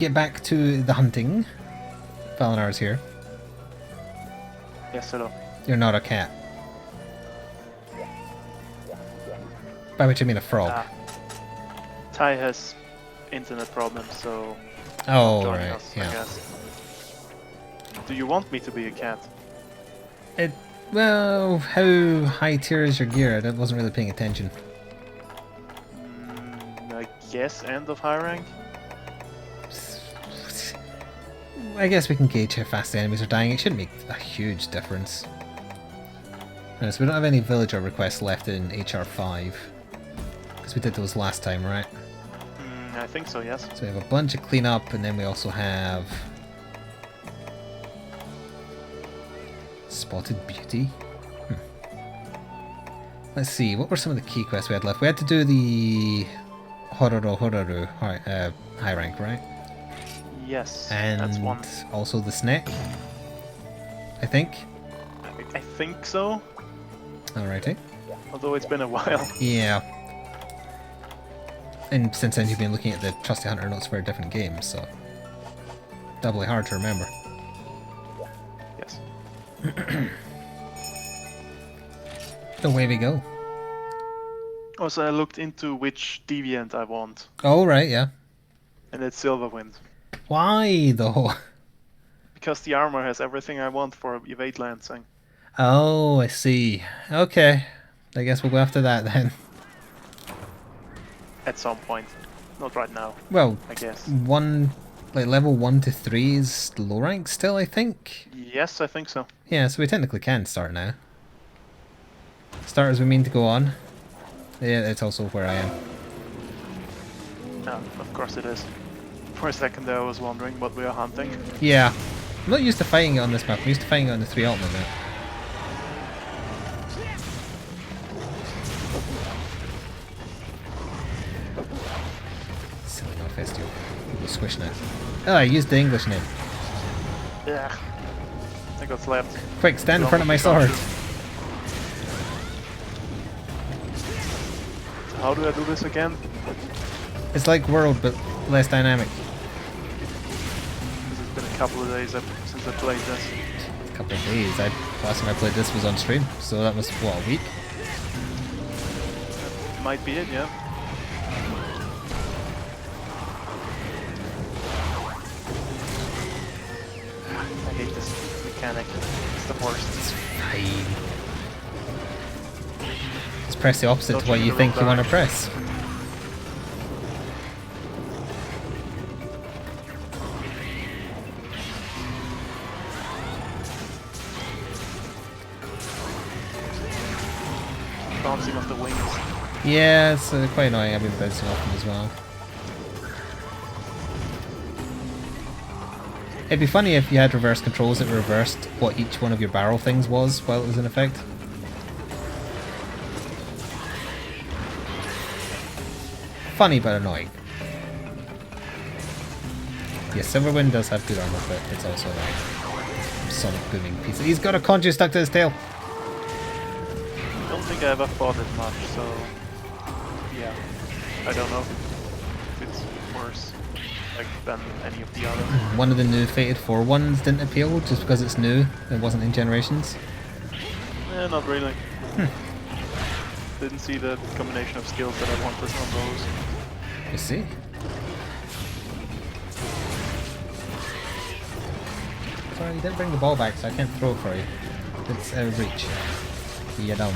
get back to the hunting. Valinar's here. Yes, hello. You're not a cat. By which I mean a frog. Ty has internet problems, so Oh, joining right, us, yeah. I guess. Do you want me to be a cat? Well, how high tier is your gear? I wasn't really paying attention. I guess end of high rank? I guess we can gauge how fast the enemies are dying. It shouldn't make a huge difference. So we don't have any villager requests left in HR 5. Because we did those last time, right? I think so, yes. So we have a bunch of cleanup, and then we also have... Spotted Beauty? Let's see, what were some of the key quests we had left? We had to do the... Hororu high rank, right? Yes, and that's one. Also the snake, I think. I think so. Alrighty. Although it's been a while. Yeah. And since then you've been looking at the Trusty Hunter notes for a different game, so doubly hard to remember. Yes. Away we go. Also, I looked into which deviant I want, Oh right, yeah. and it's Silverwind. Why though? Because the armor has everything I want for evade lancing. Oh, I see. Okay. I guess we'll go after that then. At some point. Not right now, Well, I guess. level 1 to 3 is low rank still, I think? Yes, I think so. Yeah, so we technically can start now. Start as we mean to go on. Yeah, it's also where I am. Of course it is. For a second there I was wondering what we are hunting. Yeah. I'm not used to fighting it on this map, I'm used to fighting it on the 3 Ultimate map. Silly Malfestio. People squishing it. Oh, I used the English name. Yeah. I got slapped. Quick, stand in front of my sword. So how do I do this again? It's like World, but less dynamic. Because it's been a couple of days since I played this. A couple of days. Last time I played this was on stream, so that was, what, a week? Might be it, yeah. I hate this mechanic. It's the worst. It's fine. Just press the opposite to what you Dodging the think you wrong want to press. Bouncing off the wings. Yeah, it's quite annoying. I've been bouncing off them as well. It'd be funny if you had reverse controls that reversed what each one of your barrel things was while it was in effect. Funny but annoying. Yeah, Silverwind does have good armor, but it's also like sonic booming piece. He's got a conjure stuck to his tail. I don't think I ever fought it much, so yeah. I don't know if it's worse than any of the others. One of the new Fated 4 ones didn't appeal just because it's new. It wasn't in Generations. Not really. Didn't see the combination of skills that I wanted on those. You see? Sorry, you didn't bring the ball back, so I can't throw it for you. It's out of reach. You're down.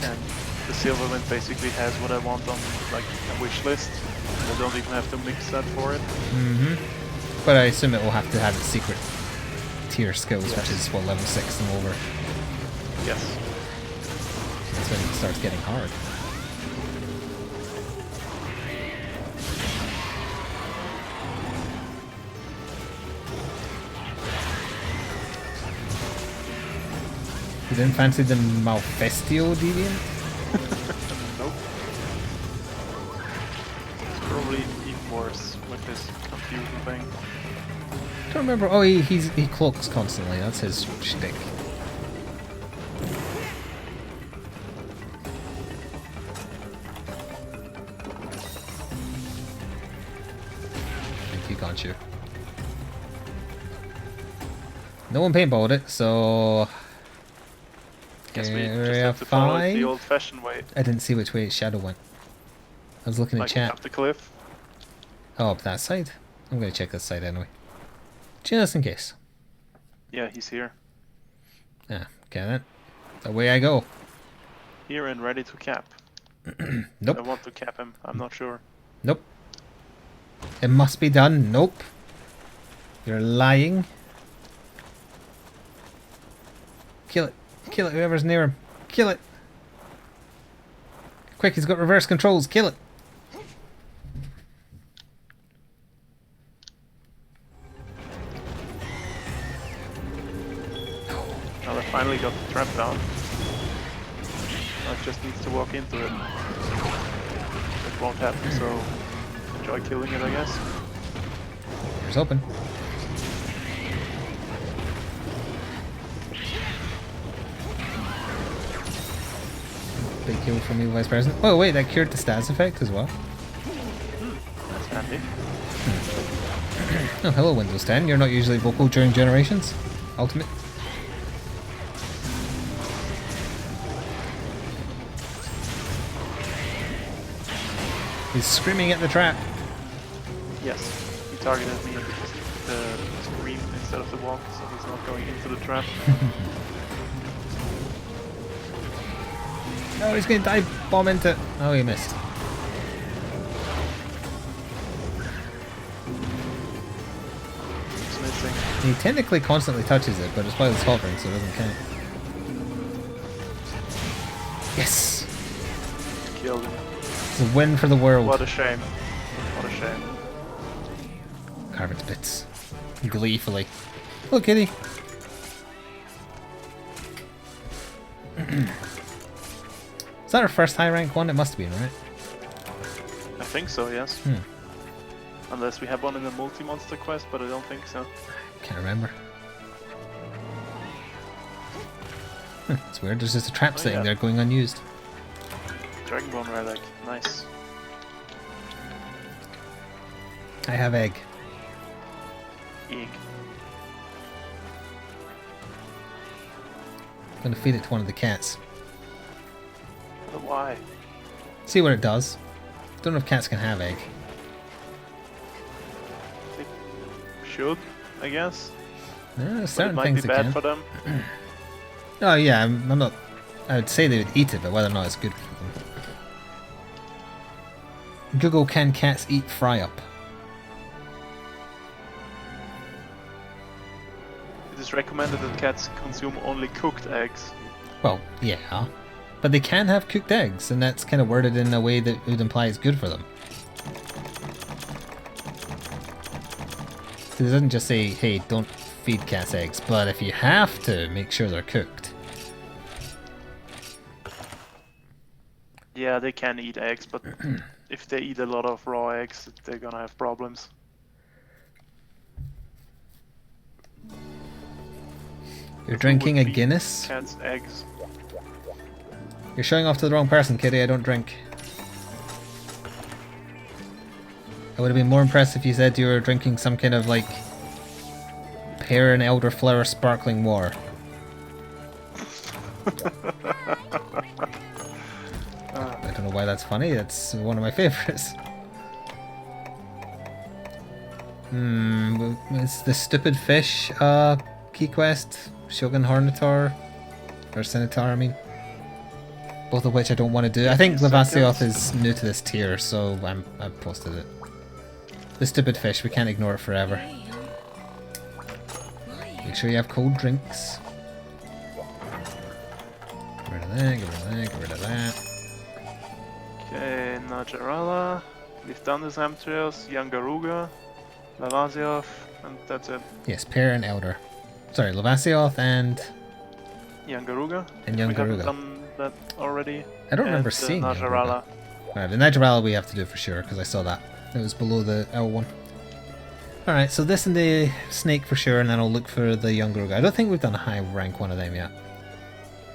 And the Silverwind basically has what I want on like a wish list. I don't even have to mix that for it. But I assume it will have to have its secret tier skills, which is what, level 6 and over. Yes. That's when it starts getting hard. You didn't fancy the Malfestio deviant? Nope. It's probably even worse with this confusion thing. I don't remember. Oh, he cloaks constantly. That's his shtick. Pikachu. No one paintballed it, so... Guess we just Area have to follow it 5? the old-fashioned way. I didn't see which way its shadow went. I was looking at Like chat. up the cliff. Oh, up that side? I'm going to check this side anyway. Just in case. Yeah, he's here. Ah, okay then. Away I go. Here and ready to cap. Nope. I want to cap him, I'm not sure. Nope. It must be done. Nope. You're lying. Kill it. Kill it, whoever's near him. Kill it. Quick, he's got reverse controls. Kill it. Now I finally got the trap down. Now it just needs to walk into it. It won't happen, so enjoy killing it, I guess. Here's open. Big kill from you, Vice President. Oh wait, that cured the stats effect as well. That's handy. Oh, hello Windows 10. You're not usually vocal during Generations. Ultimate. He's screaming at the trap. Yes, he targeted me at the screen instead of the walk, so he's not going into the trap. Oh, he's going to dive bomb into it. Oh, he missed. It's missing. He technically constantly touches it, but it's while it's hovering, so it doesn't count. Yes! Killed him. It's a win for the world. What a shame. What a shame. Carve it to bits. Gleefully. Look, kitty. Is that our first high rank one? It must have been, right? I think so, yes. Hmm. Unless we have one in the multi-monster quest, but I don't think so. Can't remember. It's weird, there's just a trap sitting there going unused. Dragonborn relic, nice. I have egg. Egg. I'm gonna feed it to one of the cats. But why? See what it does. Don't know if cats can have egg. They should, I guess. There's But it certain might things be they bad can. for them. Oh yeah, I'm not... I would say they would eat it, but whether or not it's good for them. Google, can cats eat fry up? It is recommended that cats consume only cooked eggs. Well, yeah. But they can have cooked eggs, and that's kind of worded in a way that would imply it's good for them. So it doesn't just say, hey, don't feed cats eggs, but if you have to, make sure they're cooked. Yeah, they can eat eggs, but if they eat a lot of raw eggs, they're gonna have problems. You're Who drinking would a feed Guinness? Cats eggs. You're showing off to the wrong person, kitty. I don't drink. I would have been more impressed if you said you were drinking some kind of like pear and elderflower sparkling water. I don't know why that's funny. That's one of my favorites. It's the stupid fish key quest, Shogun Hornitor or Centaur, I mean. Both of which I don't want to do. I think Lavasioth is new to this tier, so I've posted it. The stupid fish, we can't ignore it forever. Make sure you have cold drinks. Get rid of that, get rid of that, get rid of that. Okay, Najarala. We've done the Zamtrios, Yangaruga, Lavasioth, and that's it. Yes, Pear and Elder. Sorry, Lavasioth and Yangaruga. And We haven't Yangaruga. done that already. I don't remember And, seeing Najarala. Alright, the Najarala we have to do for sure, because I saw that. It was below the L1. Alright, so this and the snake for sure, and then I'll look for the Yangaruga. I don't think we've done a high rank one of them yet.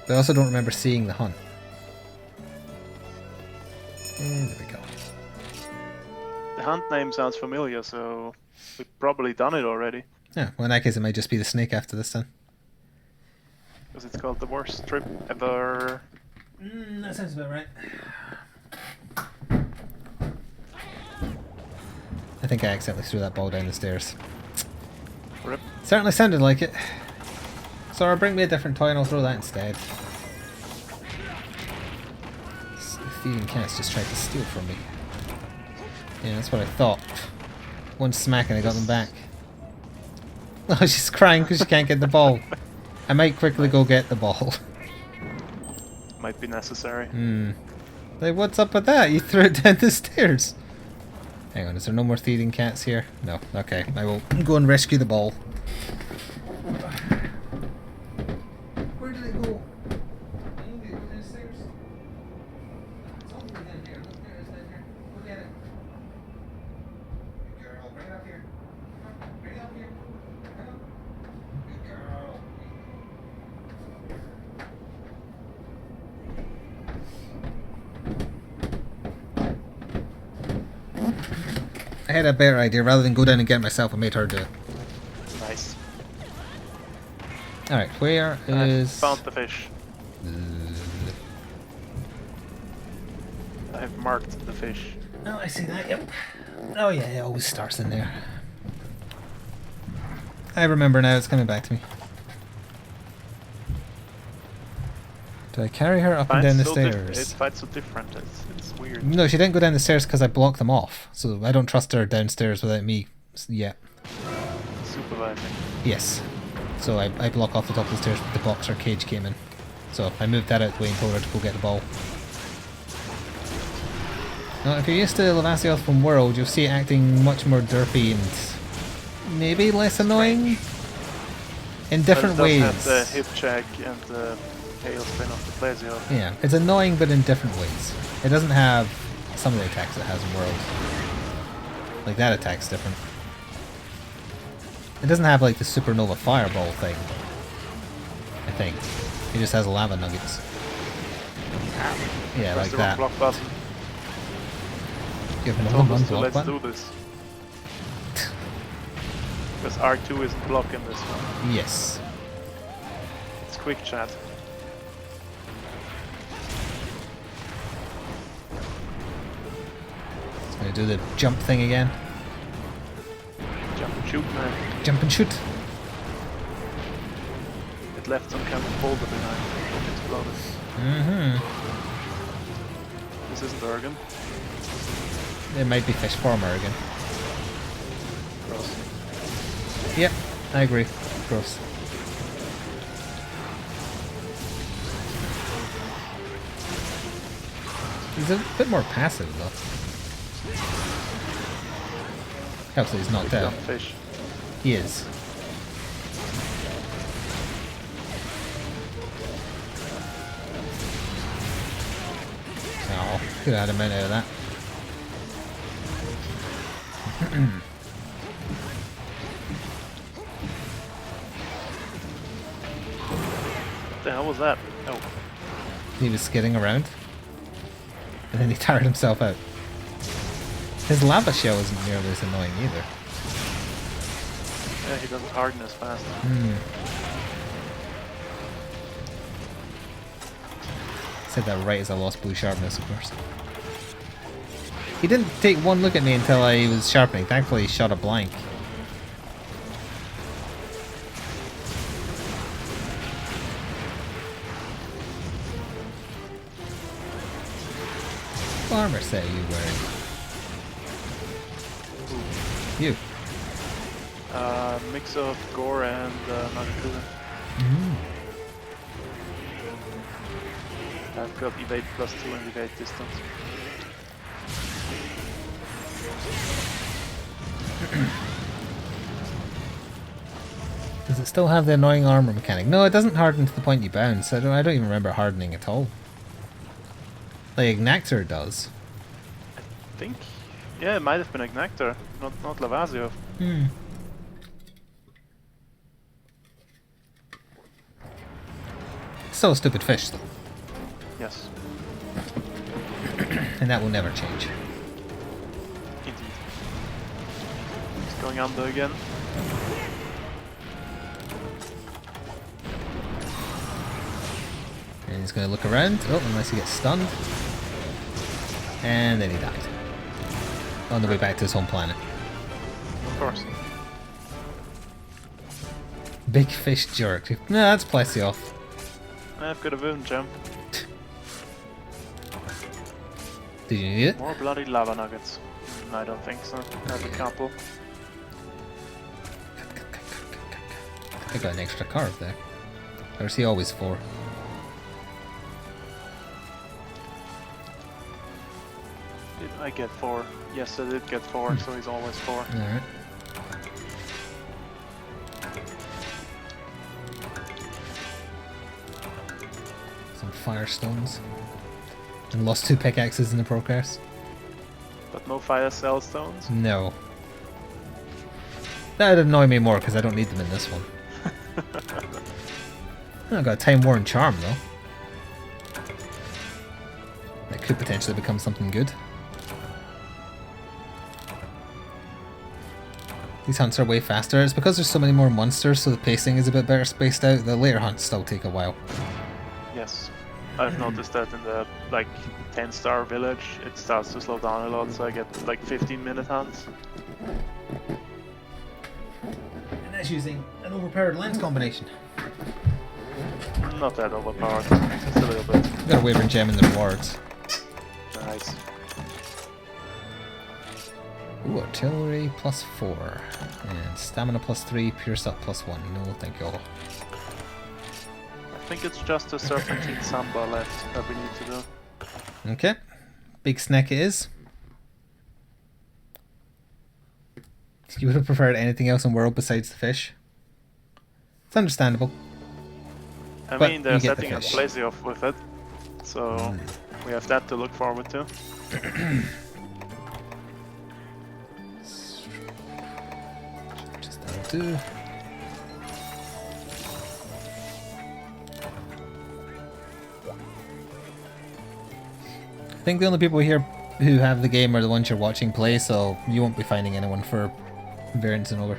But I also don't remember seeing the hunt. And there we go. The hunt name sounds familiar, so We've probably done it already. Yeah, well in that case it might just be the snake after this then. Because it's called the worst trip ever. That sounds about right. I think I accidentally threw that ball down the stairs. Rip. Certainly sounded like it. Sora, bring me a different toy and I'll throw that instead. The thieving cats just tried to steal from me. Yeah, that's what I thought. One smack and I got them back. Oh, she's crying because she can't get the ball. I might quickly go get the ball. Might be necessary. Like, what's up with that? You threw it down the stairs. Hang on, is there no more thieving cats here? No. Okay, I will go and rescue the ball. Where did it go? I had a better idea. Rather than go down and get it myself, I made her do it. Nice. Alright, where is... I found the fish. I have marked the fish. Oh, I see that, yep. Oh yeah, it always starts in there. I remember now, it's coming back to me. Do I carry her up and down the stairs? It fights so different, it's weird. No, she didn't go down the stairs because I blocked them off. So I don't trust her downstairs without me yet. Supervising. Yes. So I block off the top of the stairs with the box her cage came in. So I moved that out of the way and told her to go get the ball. Now, if you're used to Lavasioth from World, you'll see it acting much more derpy and maybe less annoying in different ways. It does have the hip check and the tailspin of the Lavasioth. Yeah, it's annoying but in different ways. It doesn't have some of the attacks it has in World. Like that attack's different. It doesn't have like the supernova fireball thing, I think. It just has lava nuggets. Yeah, like that. Block button. You have another So block let's button? do this. Because R2 isn't blocking this one. Yes. It's quick chat. It's gonna do the jump thing again. Jump and shoot, man. Jump and shoot. It left some kind of folder behind it exploded. This isn't Oregon. It might be fish farm Oregon. Gross. Yep, I agree. Gross. He's a bit more passive though. Helps that he's knocked out. Fish. He is. Oh, could have had a minute out of that. What the hell was that? Oh. He was skidding around. And then he tired himself out. His lava shell isn't nearly as annoying either. Yeah, he doesn't harden as fast. Said that right as I lost blue sharpness, of course. He didn't take one look at me until I was sharpening. Thankfully, he shot a blank. What armor set are you wearing? You. Mix of gore and mhgu. I've got evade +2 and evade distance. Does it still have the annoying armor mechanic? No, it doesn't harden to the point you bounce. I don't even remember hardening at all. Like Ignactor does. I think, yeah, it might have been Ignactor, not Lavasioth. Still a stupid fish, though. Yes, And that will never change. indeed. He's going going under again. And he's going to look around. Oh, unless he gets stunned. And then he died. On the way back to his home planet. Of course. Big fish jerk. No, that's Plesioth. I've got a wound gem. Did you need it? More bloody lava nuggets. I don't think so. I have a couple. I got an extra carve there. Or is he always 4? Did I get 4? Yes, I did get 4, so he's always 4. Alright. Some firestones. And lost 2 pickaxes in the progress. But no fire cell stones? No. That would annoy me more because I don't need them in this one. I got a Time Worn Charm though. That could potentially become something good. These hunts are way faster. It's because there's so many more monsters, so the pacing is a bit better spaced out. The later hunts still take a while. Yes. I've noticed that in the like 10-star village it starts to slow down a lot, so I get like 15-minute hunts. And that's using an overpowered lens combination. Not that overpowered, just a little bit. Got a Wyvern Gem in the rewards. Nice. Ooh, artillery +4. And stamina +3, pierce up +1. No, thank you all. I think it's just a Serpentine Samba left that we need to do. Okay. Big snack it is. You would have preferred anything else in the world besides the fish. It's understandable. I But mean, they're you get the setting up fish. Lavasioth with it, so we have that to look forward to. Just that'll do. I think the only people here who have the game are the ones you're watching play, so you won't be finding anyone for variants and over.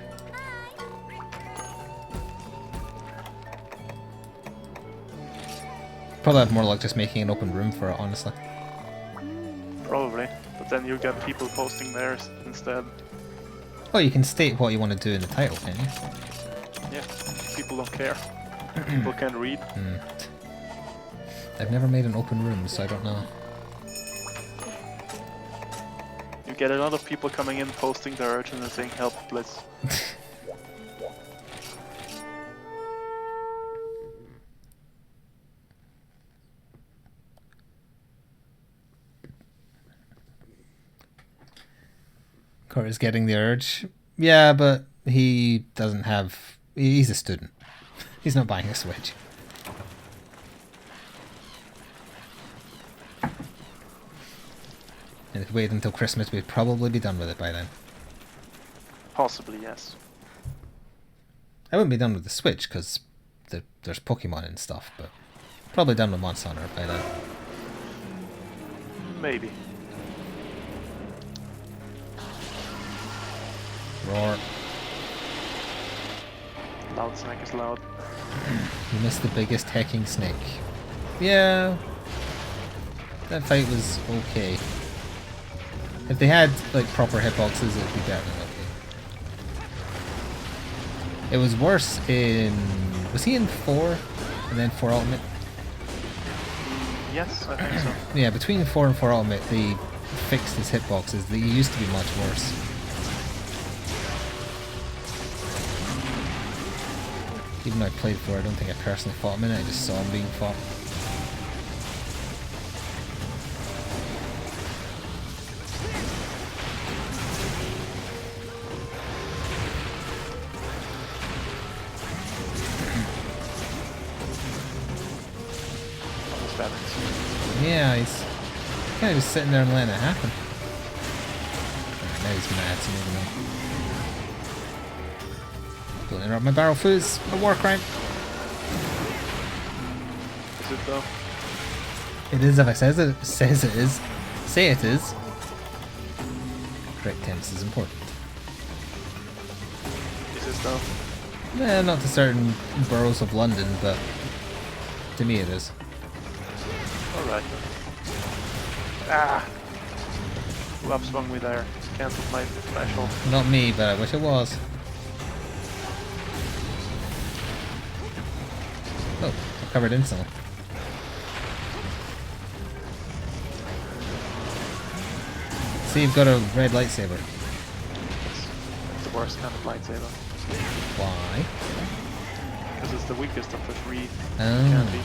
Probably have more luck just making an open room for it, honestly. Probably, but then you get people posting theirs instead. Oh, you can state what you want to do in the title, can you? Yeah, people don't care. People can't read. I've never made an open room, so I don't know. You get a lot of people coming in, posting their urgent and saying help, please. Cora's getting the urge. Yeah, but he doesn't have... He's a student. He's not buying a Switch. And if we wait until Christmas, we'd probably be done with it by then. Possibly, yes. I wouldn't be done with the Switch, because there's Pokemon and stuff, but probably done with Monster Hunter by then. Maybe. Roar. Loud snake is loud. You missed the biggest hecking snake. Yeah. That fight was okay. If they had like proper hitboxes, it would be better than okay. It was worse in... Was he in 4? And then 4 Ultimate? Yes, I think so. Yeah, between 4 and 4 Ultimate, they fixed his hitboxes. They used to be much worse. Even though I played 4, I don't think I personally fought him in it, I just saw him being fought. Yeah, he's kind of just sitting there and letting it happen. Now he's mad, so maybe not. Don't interrupt my barrel food, it's a war crime. Is it though? It is if I says it is. Say it is. Correct tense is important. though. Not to certain boroughs of London, but to me it is. Alright. Ah! Who upswung me there? Cancelled my special. Not me, but I wish it was. Oh, recovered instantly. See, you've got a red lightsaber. It's the worst kind of lightsaber. Why? Because it's the weakest of the three Oh. candy.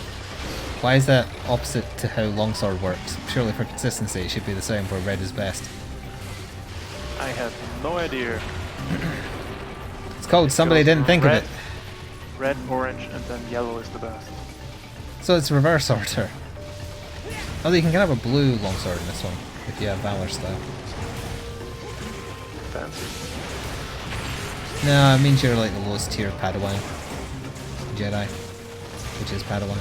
Why is that opposite to how longsword works? Surely for consistency it should be the same where red is best. I have no idea. It's called somebody goes didn't think red, of it. Red, orange, and then yellow is the best. So it's reverse order. Although you can have a blue longsword in this one, if you have Valor style. Fancy. No, it means you're like the lowest tier Padawan. Jedi. Which is Padawan.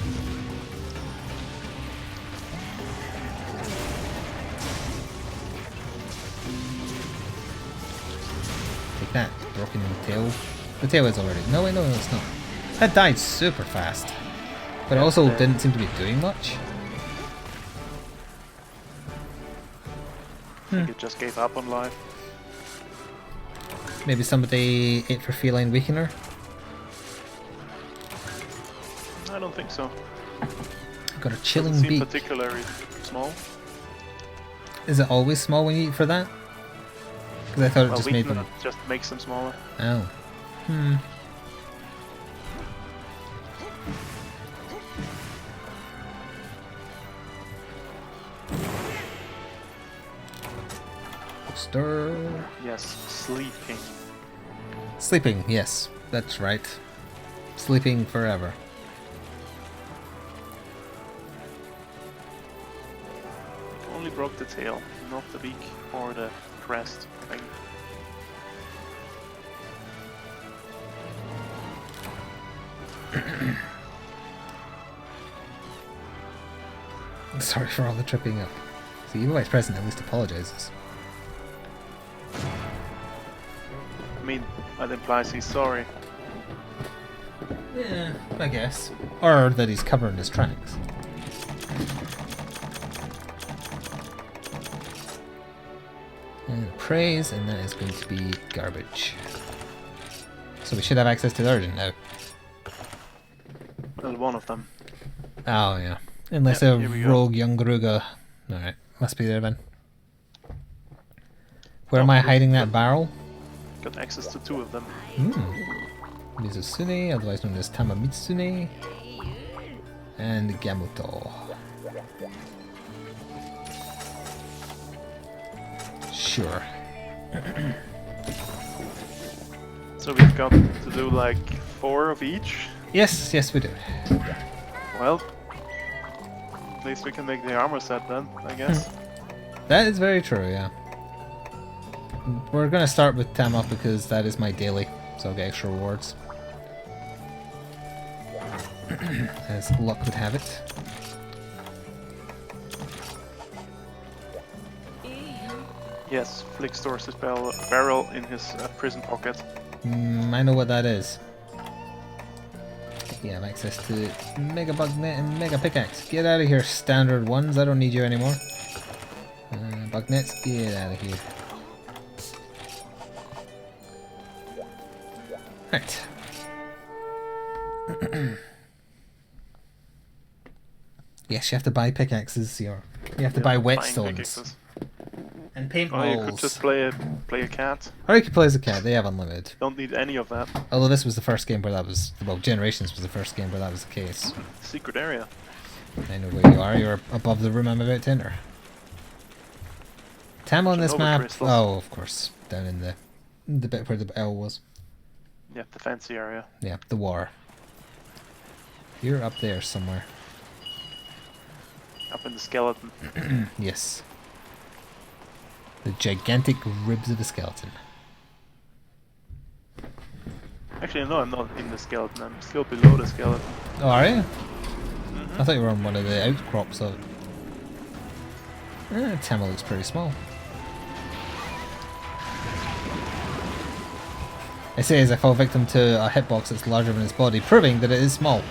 Take that, broken tail. The tail is already... No, wait, no, it's not. That died super fast. But it also didn't seem to be doing much. I think it just gave up on life. Maybe somebody ate for feline weakener? I don't think so. Got a chilling Doesn't seem beak. particularly small. Is it always small when you eat for that? Because I thought it Well, just made weakener them... just makes them smaller. Oh. Hmm. Stir. Yes, sleeping. Sleeping, yes, that's right. Sleeping forever. Only broke the tail, not the beak or the crest thing. Sorry for all the tripping up. The evil vice president at least apologizes. I mean, that implies he's sorry. Yeah, I guess. Or that he's covering his tracks. And praise, and that is going to be garbage. So we should have access to the Urgent now. Well, one of them. Oh, yeah. Unless Yep, a here we go. rogue young Gruga. Alright, must be there then. Where am I hiding that barrel? Got access to two of them. Mizutsune, otherwise known as Tamamitsune. And Gamuto. Sure. So we've got to do like 4 of each. Yes, yes we do. Well, at least we can make the armor set then, I guess. That is very true, yeah. We're gonna start with Tamok because that is my daily, so I'll get extra rewards. As luck would have it. Yes, Flik stores his barrel in his prison pocket. I know what that is. Yeah, I have access to Mega Bugnet and Mega Pickaxe. Get out of here, standard ones. I don't need you anymore. Bugnets, get out of here. Right. Yes, you have to buy pickaxes. You have to buy Buying whetstones pickaxes. and Or you could paintballs. just play a cat. Or you could play as a cat. They have unlimited. Don't need any of that. Although this was the first game where that was, well, Generations was the first game where that was the case. Secret area. I know where you are. You're above the room I'm about to enter. Tam on this Chernobyl map. crystals. Oh, of course, down in the bit where the L was. Yeah, the fancy area. Yeah, the war. You're up there somewhere. Up in the skeleton. Yes. The gigantic ribs of a skeleton. Actually, no, I'm not in the skeleton. I'm still below the skeleton. Oh, are you? Mm-hmm. I thought you were on one of the outcrops of it. Tama looks pretty small. I say as I fall victim to a hitbox that's larger than his body, proving that it is small.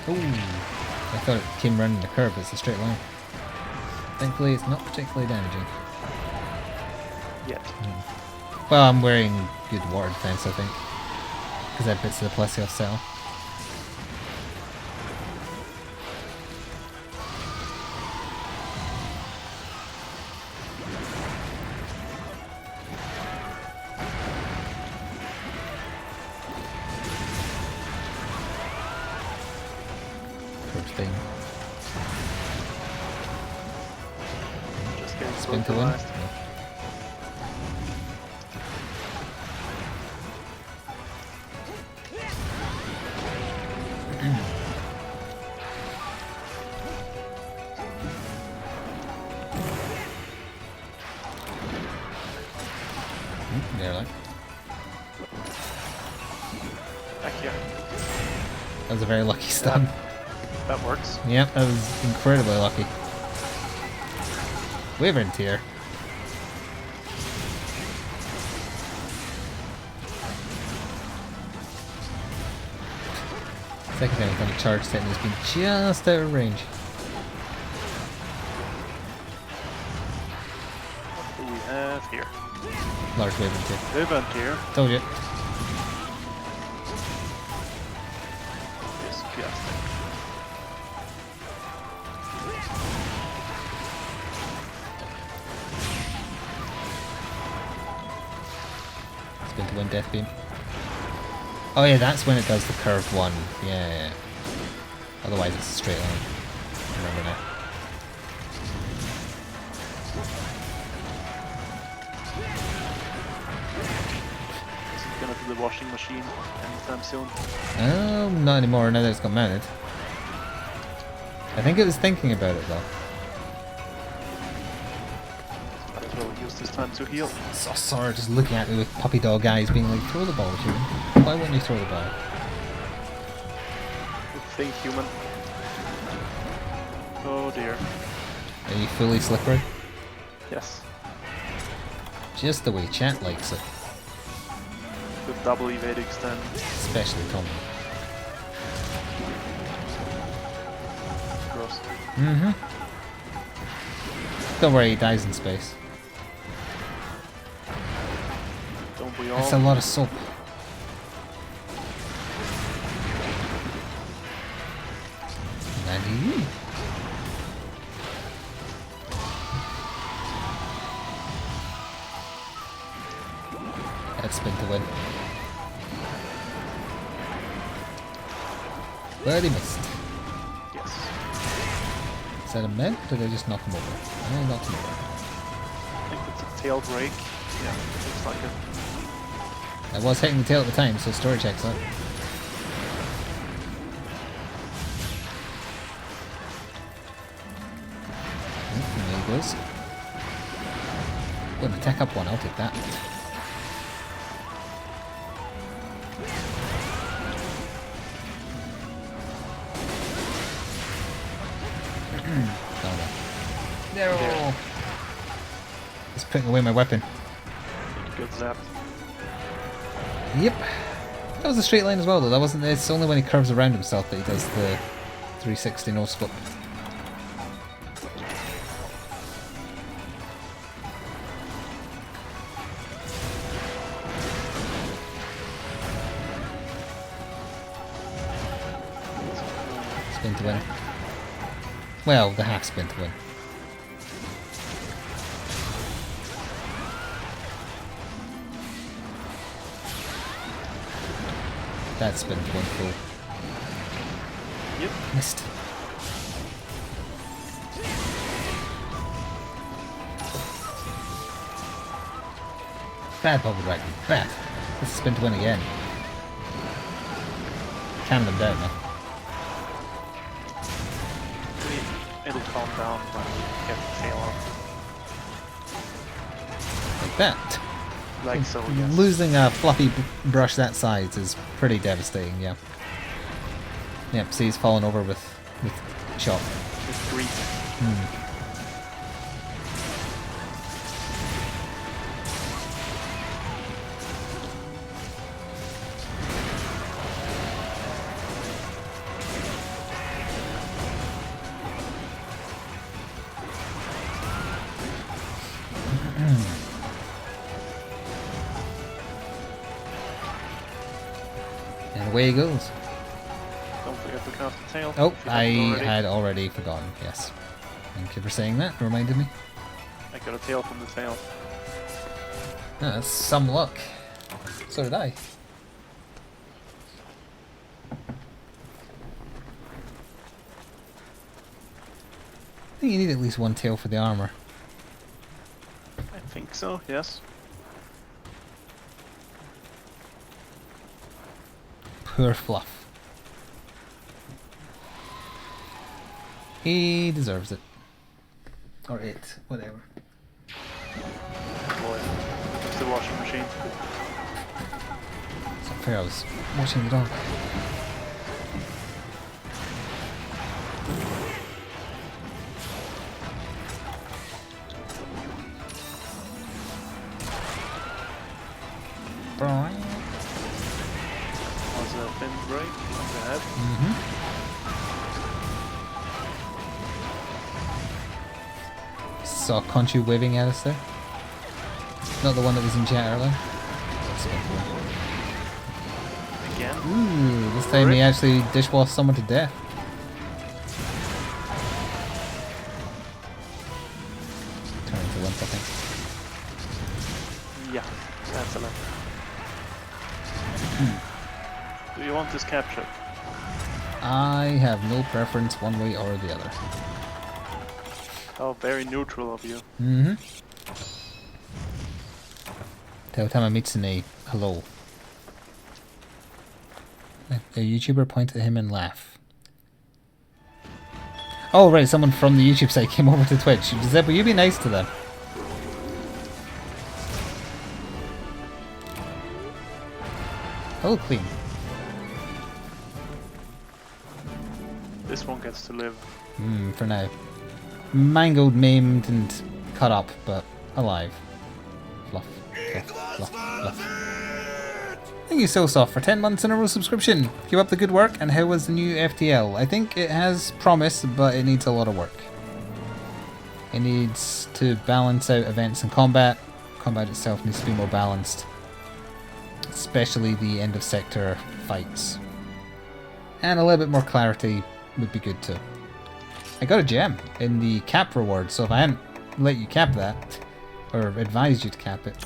Ooh, I thought it came round the curve, it's a straight line. Thankfully it's not particularly damaging. Yet. Well, I'm wearing good water defense, I think. Because I have bits of the Lavasioth cell. First thing. Just getting Spin to win. brutalized. There, like. Back here. That was a very lucky stun. That works. Yep, that was incredibly lucky. Wyvern tier. Second time I've done a charge set and it's been just out of range. What do we have here? Large Wyvern tier. Event here. Told you. Disgusting. Spin to win Death Beam. Oh yeah, that's when it does the curved one. Yeah. Otherwise it's a straight line. Remember now. Is it gonna be the washing machine anytime soon? Not anymore now that it's got mounted. I think it was thinking about it though. Might as well use this time to heal. So sorry, just looking at me with puppy dog eyes being like, throw the ball, human. Why wouldn't you throw the ball? Good thing, human. Oh dear. Are you fully slippery? Yes. Just the way chat likes it. Good double evade extend. Especially Tommy. Gross. Mm-hmm. Don't worry, he dies in space. Don't we all? That's a lot of soap. Nanny. That's spin to win. But he missed. Yes. Is that a med? Or did I just knock him over? I knocked him over. I think it's a tail break. Yeah, looks like it. I was hitting the tail at the time, so story checks out. There he goes. Well, an attack up one, I'll take that. No. Just putting away my weapon. Good zap. Yep. That was a straight line as well though. That wasn't. It's only when he curves around himself that he does the 360 no scope. Spin to win. Well, the half spin to win. That's spin to win full. Yep. Missed. Bad bubble dragon. Bad. This is spin to win again. Calm them down now. It'll calm down when we get the tail off. Like that. Like so, yes. Losing a fluffy brush that size is pretty devastating, yeah. Yep, see, he's fallen over with shock. With grief. And away he goes. Don't forget to cast the tail. Oh, if you I haven't already. had already forgotten, yes. Thank you for saying that, reminded me. I got a tail from the tail. Ah, that's some luck. So did I. I think you need at least one tail for the armor. I think so, yes. Poor Fluff. He deserves it. Or it, whatever. Boy, it's the washing machine. It's not fair, I was watching the dog. Was a fin break on the head. Saw Conchu waving at us there. Not the one that was in chat earlier. Again. Ooh, this time he actually dishwashed someone to death. Turn into limp, I think. Yeah, that's a limp. Do you want this captured? I have no preference one way or the other. Oh, very neutral of you. Mm-hmm. Tell Mizutsune hello. A YouTuber pointed at him and laugh. Oh right, someone from the YouTube site came over to Twitch. Zeb, will you be nice to them? Oh, clean. This one gets to live. For now. Mangled, maimed, and cut up, but alive. Fluff, fluff, fluff, fluff. Thank you, SoSoft, for 10 months in a row subscription. Keep up the good work, and how was the new FTL? I think it has promise, but it needs a lot of work. It needs to balance out events and combat. Combat itself needs to be more balanced. Especially the end of sector fights. And a little bit more clarity would be good too. I got a gem in the cap reward, so if I hadn't let you cap that, or advised you to cap it,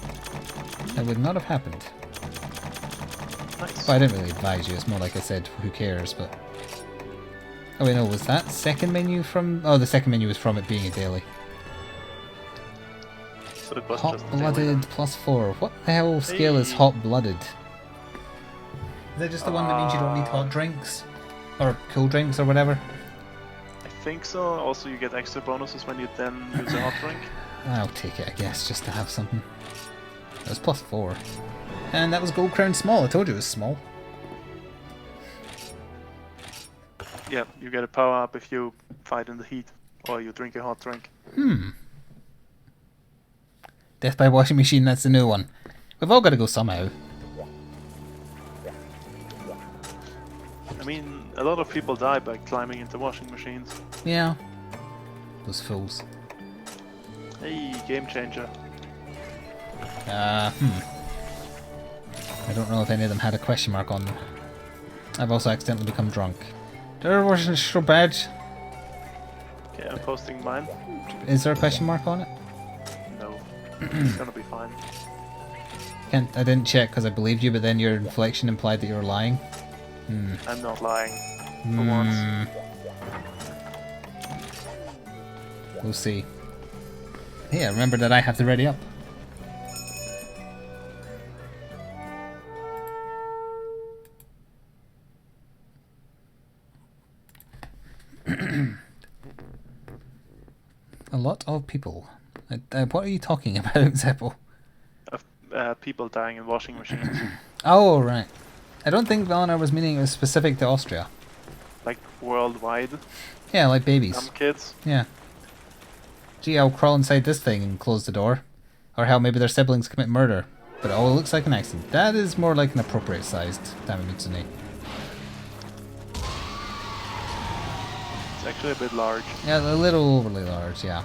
that would not have happened. Nice. Well, I didn't really advise you, it's more like I said, who cares, but... Oh wait, no, was that second menu from... Oh, the second menu was from it being a daily. So it was just a daily Hot-blooded then. +4. What the hell scale is Hey. hot-blooded? Is that just the one that means you don't need hot drinks? Or cool drinks or whatever? I think so. Also, you get extra bonuses when you then use a hot drink. I'll take it, I guess, just to have something. It was +4. And that was Gold Crown Small. I told you it was small. Yeah, you get a power up if you fight in the heat or you drink a hot drink. Death by washing machine, that's the new one. We've all got to go somehow. I mean, a lot of people die by climbing into washing machines. Yeah. Those fools. Hey, game changer. I don't know if any of them had a question mark on them. I've also accidentally become drunk. There wasn't so bad. Okay, I'm posting mine. Is there a question mark on it? No, it's gonna be fine. I didn't check because I believed you, but then your inflection implied that you were lying. I'm not lying. For once. We'll see. Yeah, remember that I have to ready up. A lot of people. What are you talking about, Zeppel? People dying in washing machines. Oh, right. I don't think Valinor was meaning it was specific to Austria. like worldwide. Yeah, like babies. Some kids. Yeah. Gee, I'll crawl inside this thing and close the door. Or hell, maybe their siblings commit murder. But it all looks like an accident. That is more like an appropriate sized Mizutsune. It's actually a bit large. Yeah, a little overly large, yeah.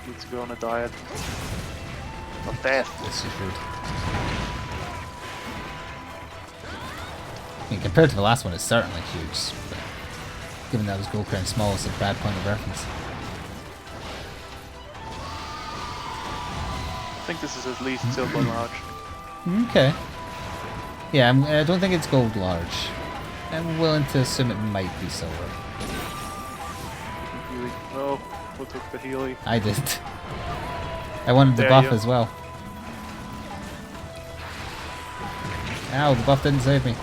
Needs to go on a diet. Of death. This is rude. I mean, compared to the last one, it's certainly huge. But given that it was Gold Crown small, it's a bad point of reference. I think this is at least silver large. Okay. Yeah, I don't think it's gold large. I'm willing to assume it might be silver. Healy. Oh, who took the Healy? I did. I wanted the There buff you. as well. Ow, the buff didn't save me.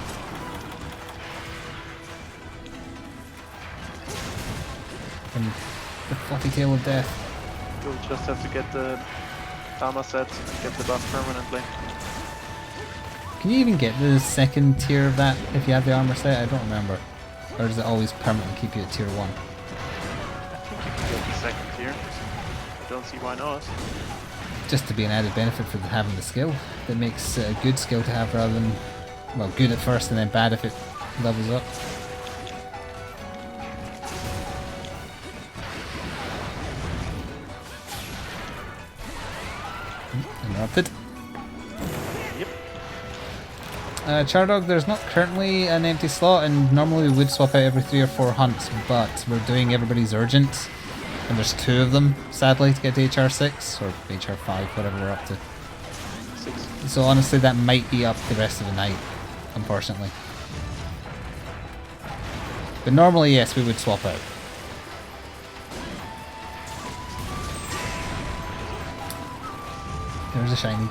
From the fluffy tail of death. You'll just have to get the Dama set and get the buff permanently. Can you even get the second tier of that if you have the armor set? I don't remember. Or does it always permanently keep you at tier 1? I think you can get the second tier. I don't see why not. Just to be an added benefit for having the skill. That makes it a good skill to have rather than, well, good at first and then bad if it levels up. Interrupted. Yep. Chardog, there's not currently an empty slot, and normally we would swap out every 3 or 4 hunts, but we're doing everybody's urgent, and there's 2 of them, sadly, to get to HR6, or HR5, whatever we're up to. 6. So honestly, that might be up the rest of the night, unfortunately. But normally, yes, we would swap out. There's a shiny.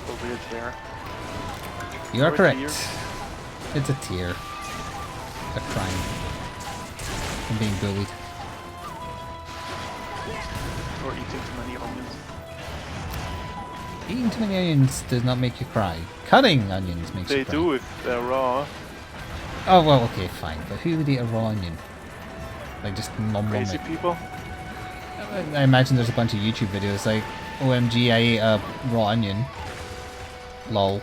Over it's there. You are Or a correct. tier. It's a tier. A crime. I'm being bullied. Or eating too many onions. Eating too many onions does not make you cry. Cutting onions makes They you cry. do if they're raw. Oh, well, okay, fine. But who would eat a raw onion? Like, just nom Crazy it. people. I imagine there's a bunch of YouTube videos like, OMG, I ate a raw onion. Lol.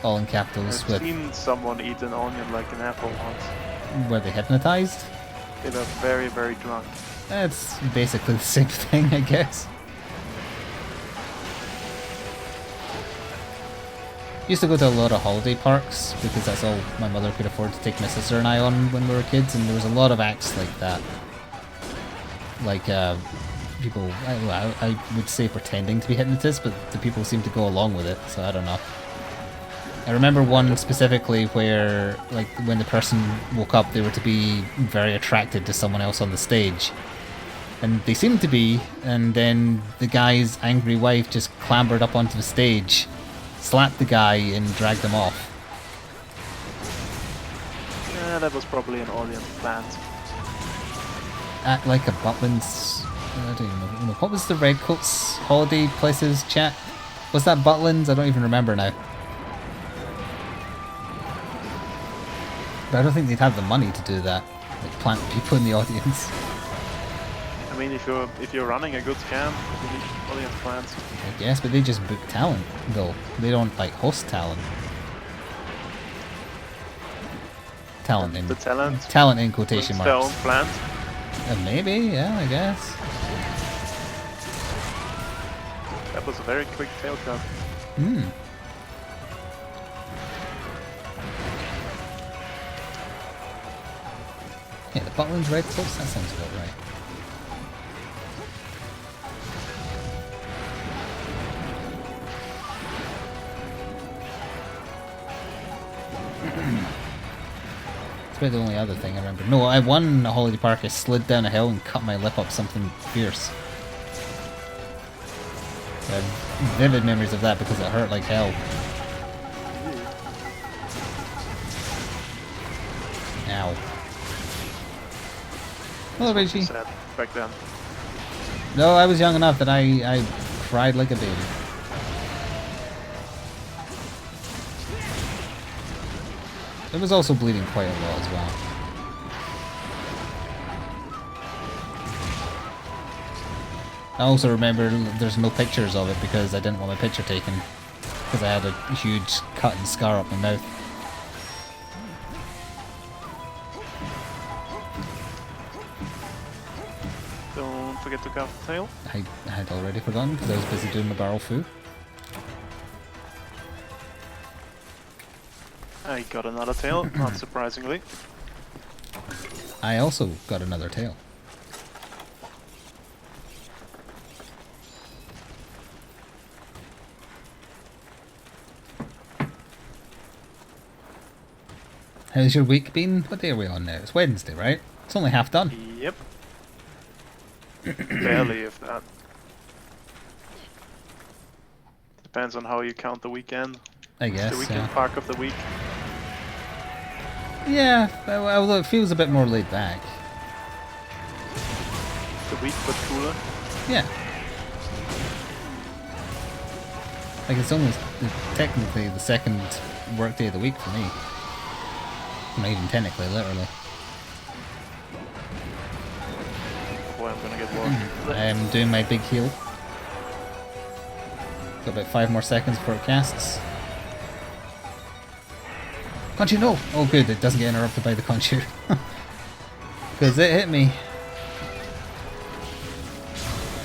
All in capitals I've with... seen someone eat an onion like an apple once. Were they hypnotized? They were very, very drunk. That's basically the same thing, I guess. Used to go to a lot of holiday parks because that's all my mother could afford to take my sister and I on when we were kids, and there was a lot of acts like that. Like people, I would say pretending to be hypnotists, but the people seem to go along with it, so I don't know. I remember one specifically where, like, when the person woke up, they were to be very attracted to someone else on the stage. And they seemed to be, and then the guy's angry wife just clambered up onto the stage, slapped the guy, and dragged him off. Yeah, that was probably an audience plant. At like a Butlins, I don't even know. What was the Redcoats holiday places chat? Was that Butlins? I don't even remember now. But I don't think they'd have the money to do that. Like plant people in the audience. I mean, if you're running a good camp, you need audience plants. I guess, but they just book talent, though. They don't like host talent. Talent in The talent. talent in quotation Brings their own marks. plant. Maybe, yeah, I guess. That was a very quick tail cut. Hmm. Yeah, the Butlins Redcoats, that sounds about right. It's about the only other thing I remember. No, I won a holiday park. I slid down a hill and cut my lip up something fierce. I have vivid memories of that because it hurt like hell. Ow. Hello, Reggie. Sad back then. No, I was young enough that I cried like a baby. It was also bleeding quite a lot as well. I also remember there's no pictures of it because I didn't want my picture taken. Because I had a huge cut and scar up my mouth. Don't forget to cast the tail. I had already forgotten because I was busy doing my barrel foo. I got another tail, not surprisingly. I also got another tail. How's your week been? What day are we on now? It's Wednesday, right? It's only half done. Yep. Barely, if that. Depends on how you count the weekend. I guess, The weekend park of the week. Yeah, although it feels a bit more laid back. The week, but cooler. Yeah. Like it's almost technically the second workday of the week for me. Not even technically, literally. Boy, I'm gonna get lost. I'm doing my big heal. Got about 5 more seconds before it casts. Conchu, no! Oh good, it doesn't get interrupted by the Conchu. Because it hit me.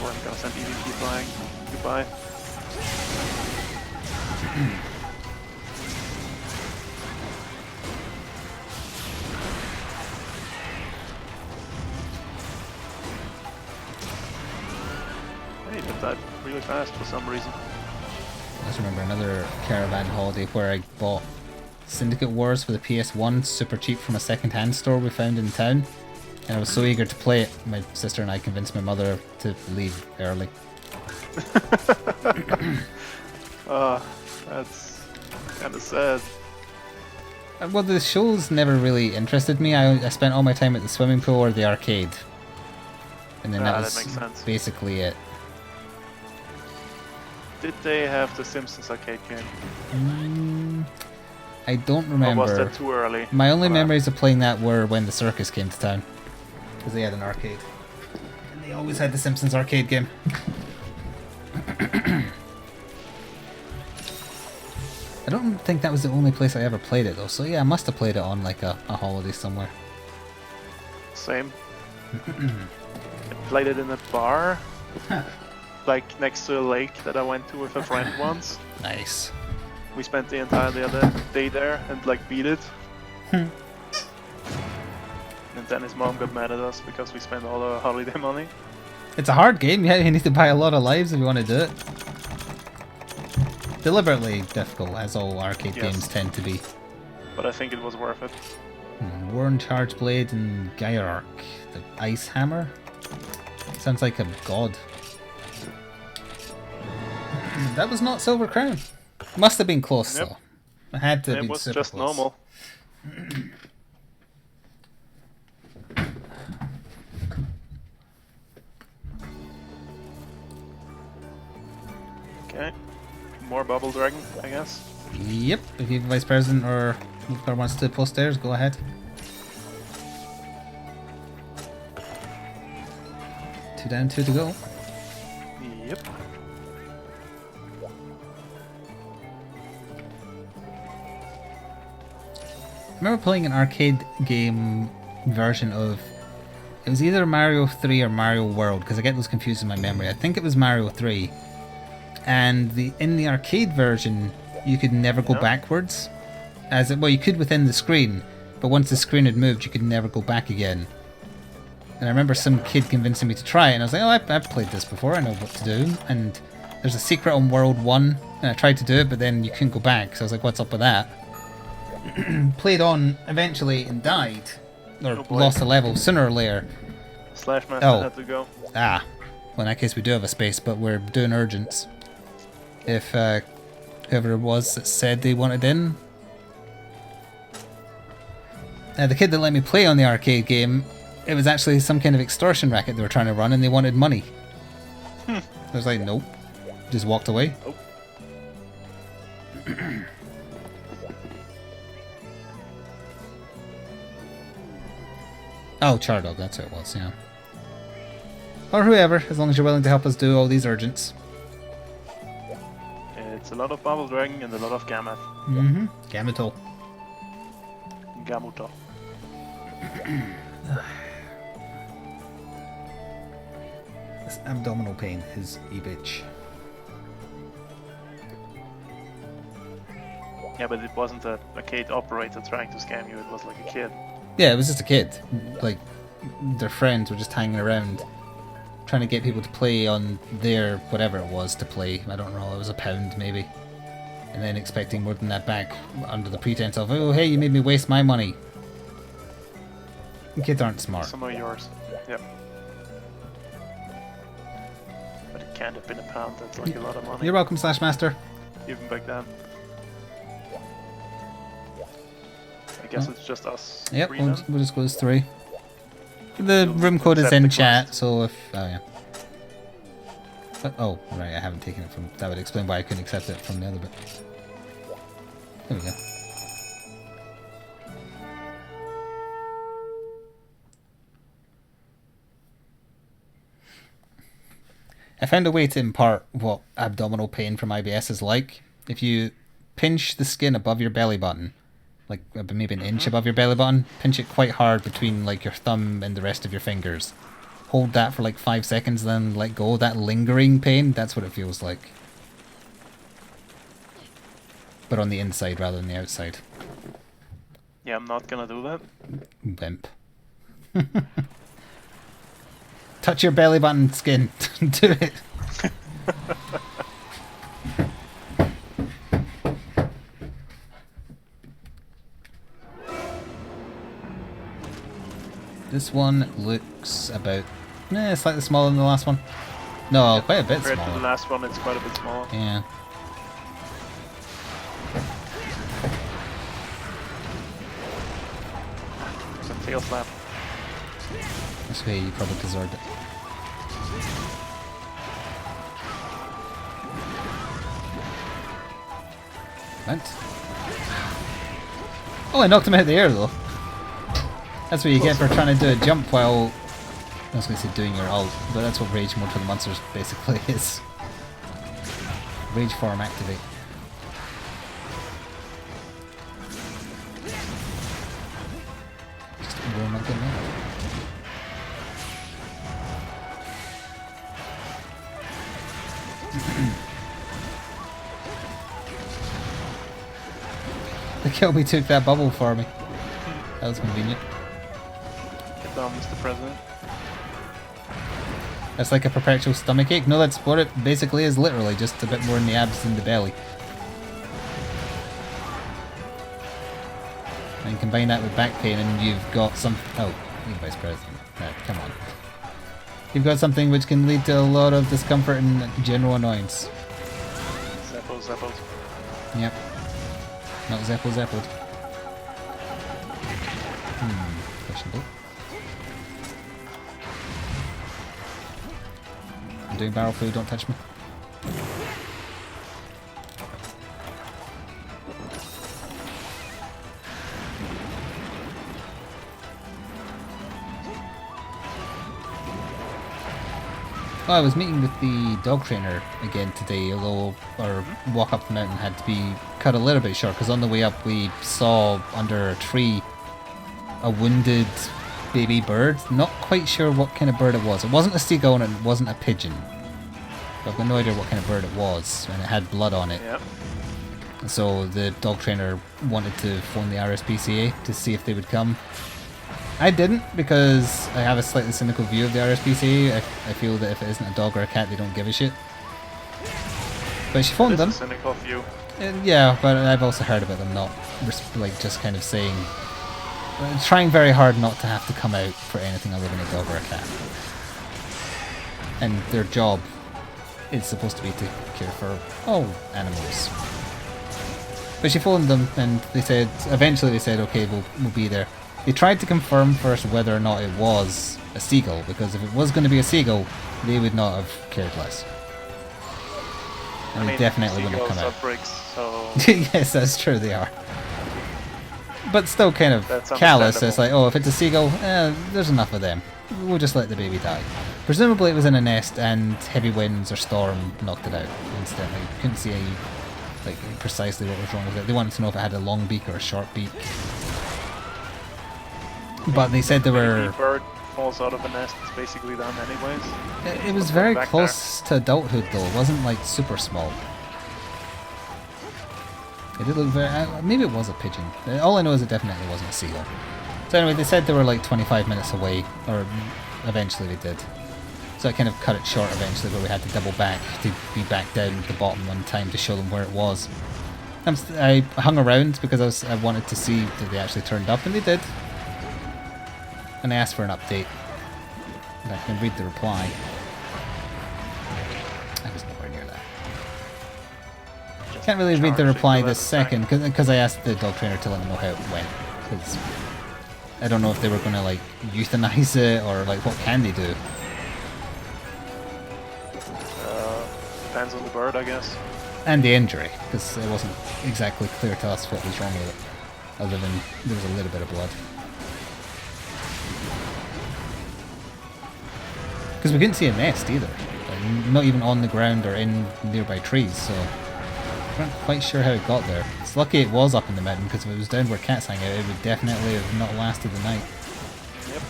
Boy, I'm gonna send EVP flying. Goodbye. Hey, that died really fast for some reason. I just remember another caravan holiday where I bought Syndicate Wars for the PS1 super cheap from a second-hand store we found in town. And I was so eager to play it, my sister and I convinced my mother to leave early. That's kinda sad. Well, the shows never really interested me. I spent all my time at the swimming pool or the arcade. And then that That was makes sense. basically it. Did they have the Simpsons arcade game? I don't Or remember. was that too early? My only for that? memories of playing that were when the circus came to town. Because they had an arcade. And they always had the Simpsons arcade game. I don't think that was the only place I ever played it though, so yeah, I must have played it on like a holiday somewhere. Same. I played it in a bar, like next to a lake that I went to with a friend once. Nice. We spent the entire other day there and like beat it. And then his mom got mad at us because we spent all our holiday money. It's a hard game, yeah, you need to buy a lot of lives if you want to do it. Deliberately difficult, as all arcade Yes. games tend to be. But I think it was worth it. Worn Charge Blade and Gyarark. The Ice Hammer? Sounds like a god. That was not Silver Crown. Must have been close Yep. though. It had to have It been was super just close. normal. Okay. More Bubble Dragon, I guess. Yep, if you Vice President or whoever wants to post theirs, go ahead. 2 down, 2 to go. Yep. I remember playing an arcade game version of... It was either Mario 3 or Mario World, because I get those confused in my memory. I think it was Mario 3. And in the arcade version, you could never go Yeah. backwards. Well, you could within the screen, but once the screen had moved, you could never go back again. And I remember some kid convincing me to try it, and I was like, oh, I've played this before, I know what to do. And there's a secret on World 1, and I tried to do it, but then you couldn't go back, so I was like, what's up with that? Played on eventually and died. Or Oh boy. lost a level sooner or later. Slash Master Oh. had to go. Ah, well in that case we do have a space, but we're doing urgents. If whoever it was that said they wanted in. The kid that let me play on the arcade game, it was actually some kind of extortion racket they were trying to run and they wanted money. I was like, nope. Just walked away. Nope. Oh, Chardog, that's who it was, yeah. Or whoever, as long as you're willing to help us do all these urgents. It's a lot of Bubble Dragon and a lot of Gameth. Mm-hmm. Gametol. Gamuto. This abdominal pain is a bitch. Yeah, but it wasn't a arcade operator trying to scam you, it was like a kid. Yeah, it was just a kid. Like, their friends were just hanging around trying to get people to play on their whatever it was to play. I don't know, it was £1 maybe. And then expecting more than that back under the pretense of, oh hey, you made me waste my money. Kids aren't smart. Some of yours. Yep. But it can't have been £1, that's like a lot of money. You're welcome, Slash Master. Even back then. I guess it's just us. Yep, three we'll then. just go as 3. The room code is in chat, so if... Oh, yeah. But, oh, right, I haven't taken it from... That would explain why I couldn't accept it from the other bit. There we go. I found a way to impart what abdominal pain from IBS is like. If you pinch the skin above your belly button, like maybe an inch above your belly button, pinch it quite hard between like your thumb and the rest of your fingers. Hold that for like 5 seconds, then let go. That lingering pain, that's what it feels like. But on the inside rather than the outside. Yeah, I'm not gonna do that. Wimp. Touch your belly button skin. Do it. This one looks about slightly smaller than the last one. No, quite a bit Compared to the smaller. last one, it's quite a bit smaller. Yeah. It's a tail slap. This way you probably deserved it. Went. Oh, I knocked him out of the air though. That's what you get for trying to do a jump while... I was going to say doing your ult, but that's what Rage Mode for the monsters basically is. Rage form activate. Just roll my gun out. The Kelby took that bubble for me. That was convenient. Get down, Mr. President. That's like a perpetual stomach ache. No, that's what it basically is, literally. Just a bit more in the abs than the belly. And combine that with back pain and you've got some... Oh, you Vice President. No, come on. You've got something which can lead to a lot of discomfort and general annoyance. Zeppo, Zeppo. Yep. Not Zeppo Zeppoed. Questionable. I'm doing barrel food, don't touch me. Well, I was meeting with the dog trainer again today, although our walk up the mountain had to be cut a little bit short, because on the way up we saw under a tree a wounded baby bird. Not quite sure what kind of bird it was. It wasn't a seagull and it wasn't a pigeon. But I've got no idea what kind of bird it was, and it had blood on it. Yep. So the dog trainer wanted to phone the RSPCA to see if they would come. I didn't, because I have a slightly cynical view of the RSPCA. I feel that if it isn't a dog or a cat, they don't give a shit. But she phoned them. This is a cynical view. Yeah, but I've also heard about them not, like, just kind of saying, trying very hard not to have to come out for anything other than a dog or a cat. And their job is supposed to be to care for all animals. But she phoned them, and they said, eventually they said, okay, we'll be there. They tried to confirm first whether or not it was a seagull, because if it was going to be a seagull, they would not have cared less. And they definitely wouldn't have come out. Bricks, so Yes, that's true, they are. but still kind of That's callous. It's like, understandable. oh, if it's a seagull, there's enough of them. We'll just let the baby die. Presumably it was in a nest and heavy winds or storm knocked it out instantly. Couldn't see any, like, precisely what was wrong with it. They wanted to know if it had a long beak or a short beak. But they said they were... Baby bird falls out of a nest, it's basically done anyways. It was very close to adulthood though. It wasn't like super small. It did look very... maybe it was a pigeon. All I know is it definitely wasn't a seagull. So anyway, they said they were like 25 minutes away, or eventually they did. So I kind of cut it short eventually, where we had to double back to be back down at the bottom one time to show them where it was. I hung around because I wanted to see if they actually turned up, and they did. And I asked for an update. And I can read the reply. I was nowhere near that. Can't really read the reply this second because I asked the dog trainer to let me know how it went. Because I don't know if they were going to like euthanize it or like what can they do. Depends on the bird, I guess. And the injury, because it wasn't exactly clear to us what was wrong with it, other than there was a little bit of blood. Because we couldn't see a nest either, like, not even on the ground or in nearby trees, so we weren't quite sure how it got there. It's lucky it was up in the mountain, because if it was down where cats hang out, it would definitely have not lasted the night. Yep,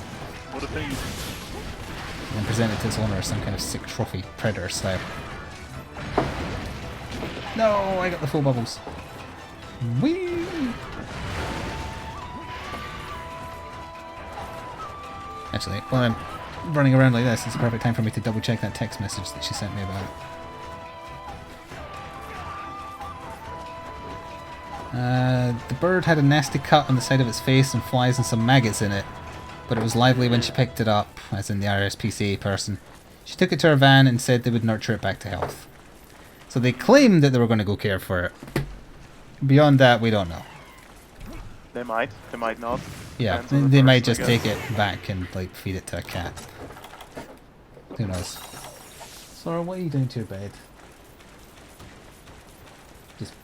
would have been. And then presented to its owner as some kind of sick trophy, predator style. No, I got the full bubbles. Whee! Actually, while I'm running around like this, it's a perfect time for me to double check that text message that she sent me about it. The bird had a nasty cut on the side of its face and flies and some maggots in it, but it was lively when she picked it up, as in the RSPCA person. She took it to her van and said they would nurture it back to health. So they claimed that they were going to go care for it. Beyond that, we don't know. They might not. Yeah, Depends on the they might person, just I guess. take it back and like feed it to a cat. Who knows? Sora, what are you doing to your bed?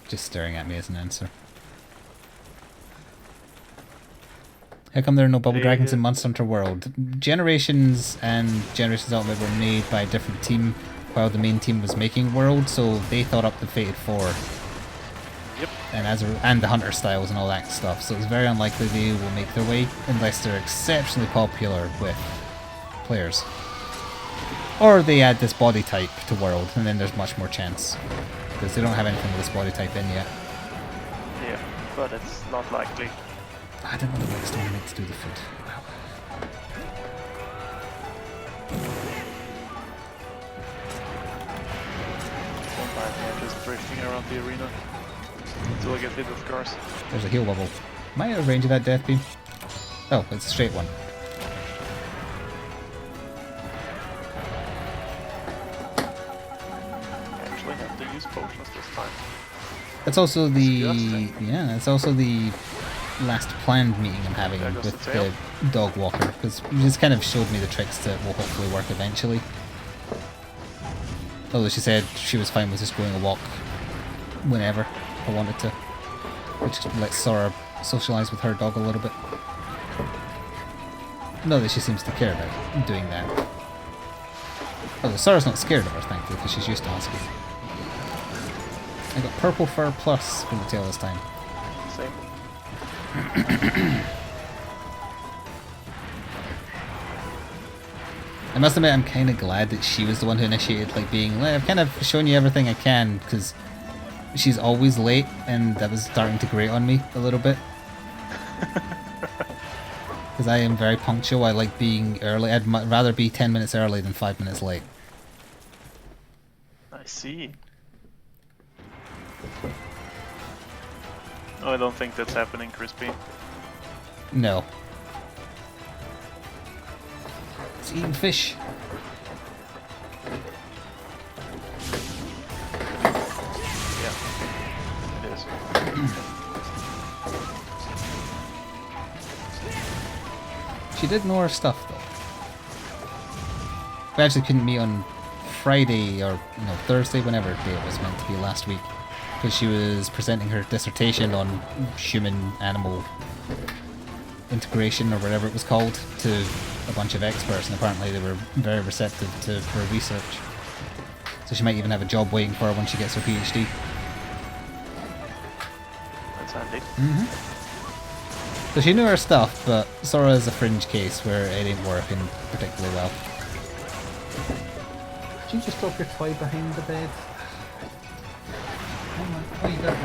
Just staring at me as an answer. How come there are no bubble dragons in Monster Hunter World? Generations and Generations Ultimate were made by a different team while the main team was making World, so they thought up the Fated Four. Yep. And the Hunter styles and all that stuff, so it's very unlikely they will make their way unless they're exceptionally popular with players. Or they add this body type to World, and then there's much more chance. Because they don't have anything with this body type in yet. Yeah, but it's not likely. I didn't know the next one meant to do the food. Wow. Don't mind me, I'm just drifting around the arena until I get hit with cars. There's a heal bubble. Am I out of range of that death beam? Oh, it's a straight one. I actually have to use potions this time. That's also the Disgusting. it's also the last planned meeting I'm having There goes with the tail. the dog walker, because he just kind of showed me the tricks that will hopefully work eventually. Although she said she was fine with just going a walk whenever I wanted to, which lets Sora socialise with her dog a little bit. Not that she seems to care about doing that. Although Sora's not scared of her, thankfully, because she's used to huskies. I got purple fur plus from the tail this time. Same. I must admit, I'm kind of glad that she was the one who initiated, like, being like, I've kind of shown you everything I can, because she's always late, and that was starting to grate on me a little bit. Because I am very punctual, I like being early. I'd rather be 10 minutes early than 5 minutes late. I see. Oh, I don't think that's happening, Crispy. No. It's eating fish. Yeah, it is. She did know her stuff, though. We actually couldn't meet on Friday or Thursday, whenever day it was meant to be last week. because she was presenting her dissertation on human-animal integration, or whatever it was called, to a bunch of experts, and apparently they were very receptive to her research. So she might even have a job waiting for her when she gets her PhD. That's handy. So she knew her stuff, but Sora is a fringe case where it ain't working particularly well. Did you just drop your toy behind the bed? Hang on. Oh, you got it.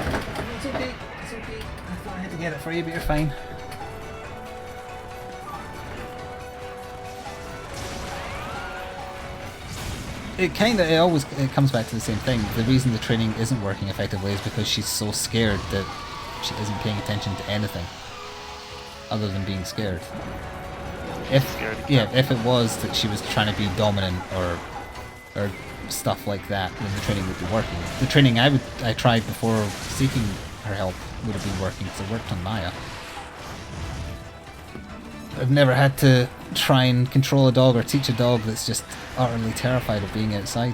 It's okay. It's okay. I thought I had to get it for you, but you're fine. It comes back to the same thing. The reason the training isn't working effectively is because she's so scared that she isn't paying attention to anything other than being scared. If it was that she was trying to be dominant or stuff like that, then the training would be working. The training I tried before seeking her help would have been working because it worked on Maya. I've never had to try and control a dog or teach a dog that's just utterly terrified of being outside.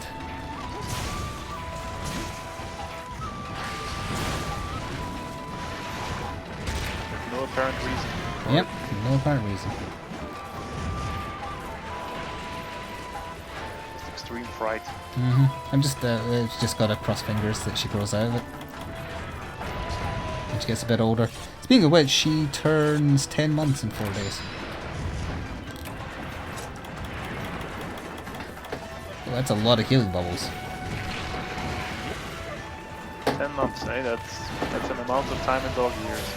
No apparent reason. Yep, no apparent reason. Just extreme fright. I'm just gotta cross fingers that she grows out of it. When she gets a bit older. Speaking of which, she turns 10 months in 4 days. Well, that's a lot of healing bubbles. 10 months, eh? That's an amount of time in dog years.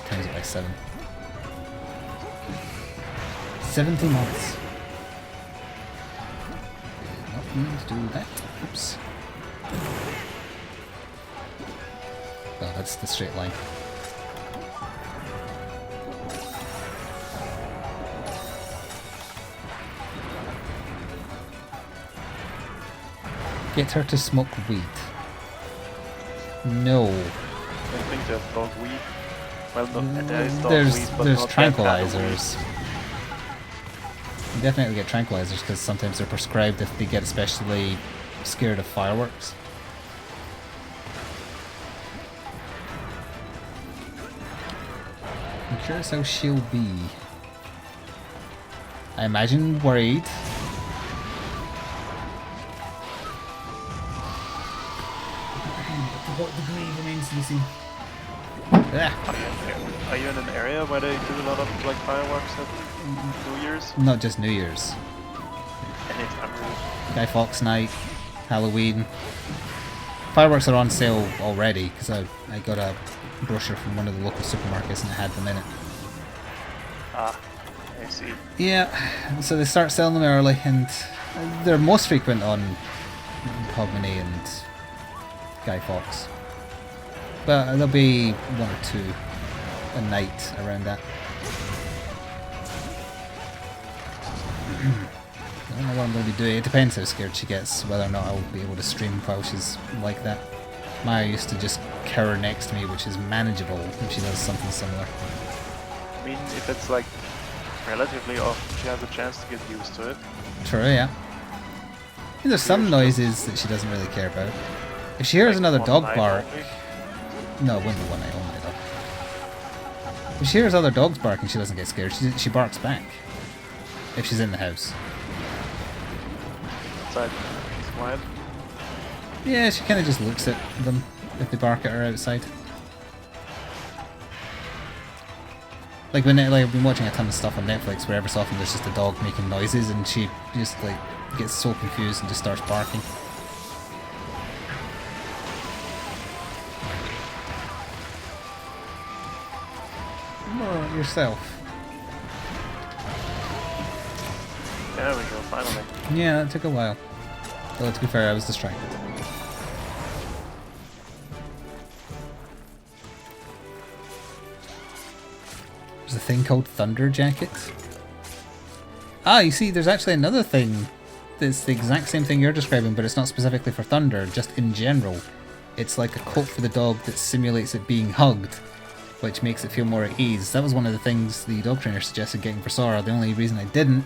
Times it by 7. 70 months. Not mean to do that. Oops. Oh, that's the straight line. Get her to smoke weed. No. I don't think there's dog weed. Well, no, there is dog There's weed, but there's not that kind of tranquilizers. You definitely get tranquilizers because sometimes they're prescribed if they get especially scared of fireworks. I'm curious how she'll be. I imagine worried. To what degree remains to be seen. Are you in an area where they do a lot of like fireworks at New Year's? Not just New Year's. Anytime really. Guy Fawkes Night, Halloween. Fireworks are on sale already because I got a brochure from one of the local supermarkets and it had them in it. Ah, I see. Yeah, so they start selling them early and they're most frequent on Hogmanay and Guy Fawkes. But there'll be 1 or 2 a night around that. I don't know what I'm going to be doing. It depends how scared she gets, whether or not I'll be able to stream while she's like that. Maya used to just cower next to me, which is manageable if she does something similar. I mean, if it's like relatively often, she has a chance to get used to it. True, yeah. And there's some noises that she doesn't really care about. If she hears Like another one dog night bark... only. No, it wouldn't be one night only though. If she hears other dogs barking, she doesn't get scared. She barks back. If she's in the house. Outside, it's quiet. Yeah, she kind of just looks at them if they bark at her outside. Like I've been watching a ton of stuff on Netflix where every so often there's just a dog making noises and she just like gets so confused and just starts barking. More yourself. There we go, finally. Yeah, that took a while. Although to be fair, I was distracted. There's a thing called Thunder Jacket. Ah, you see, there's actually another thing that's the exact same thing you're describing, but it's not specifically for thunder, just in general. It's like a coat for the dog that simulates it being hugged, which makes it feel more at ease. That was one of the things the dog trainer suggested getting for Sora. The only reason I didn't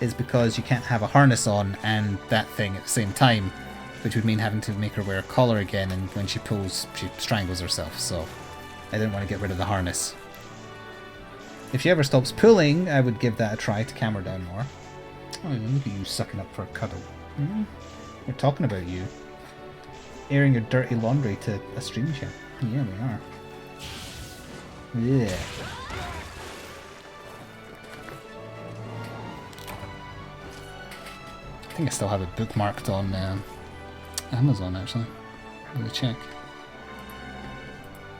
is because you can't have a harness on and that thing at the same time, which would mean having to make her wear a collar again, and when she pulls, she strangles herself, so I didn't want to get rid of the harness. If she ever stops pulling, I would give that a try to calm her down more. Oh, look at you sucking up for a cuddle. We're talking about you. Airing your dirty laundry to a stream chat. Yeah, we are. Yeah. I think I still have it bookmarked on Amazon, actually. Let me check.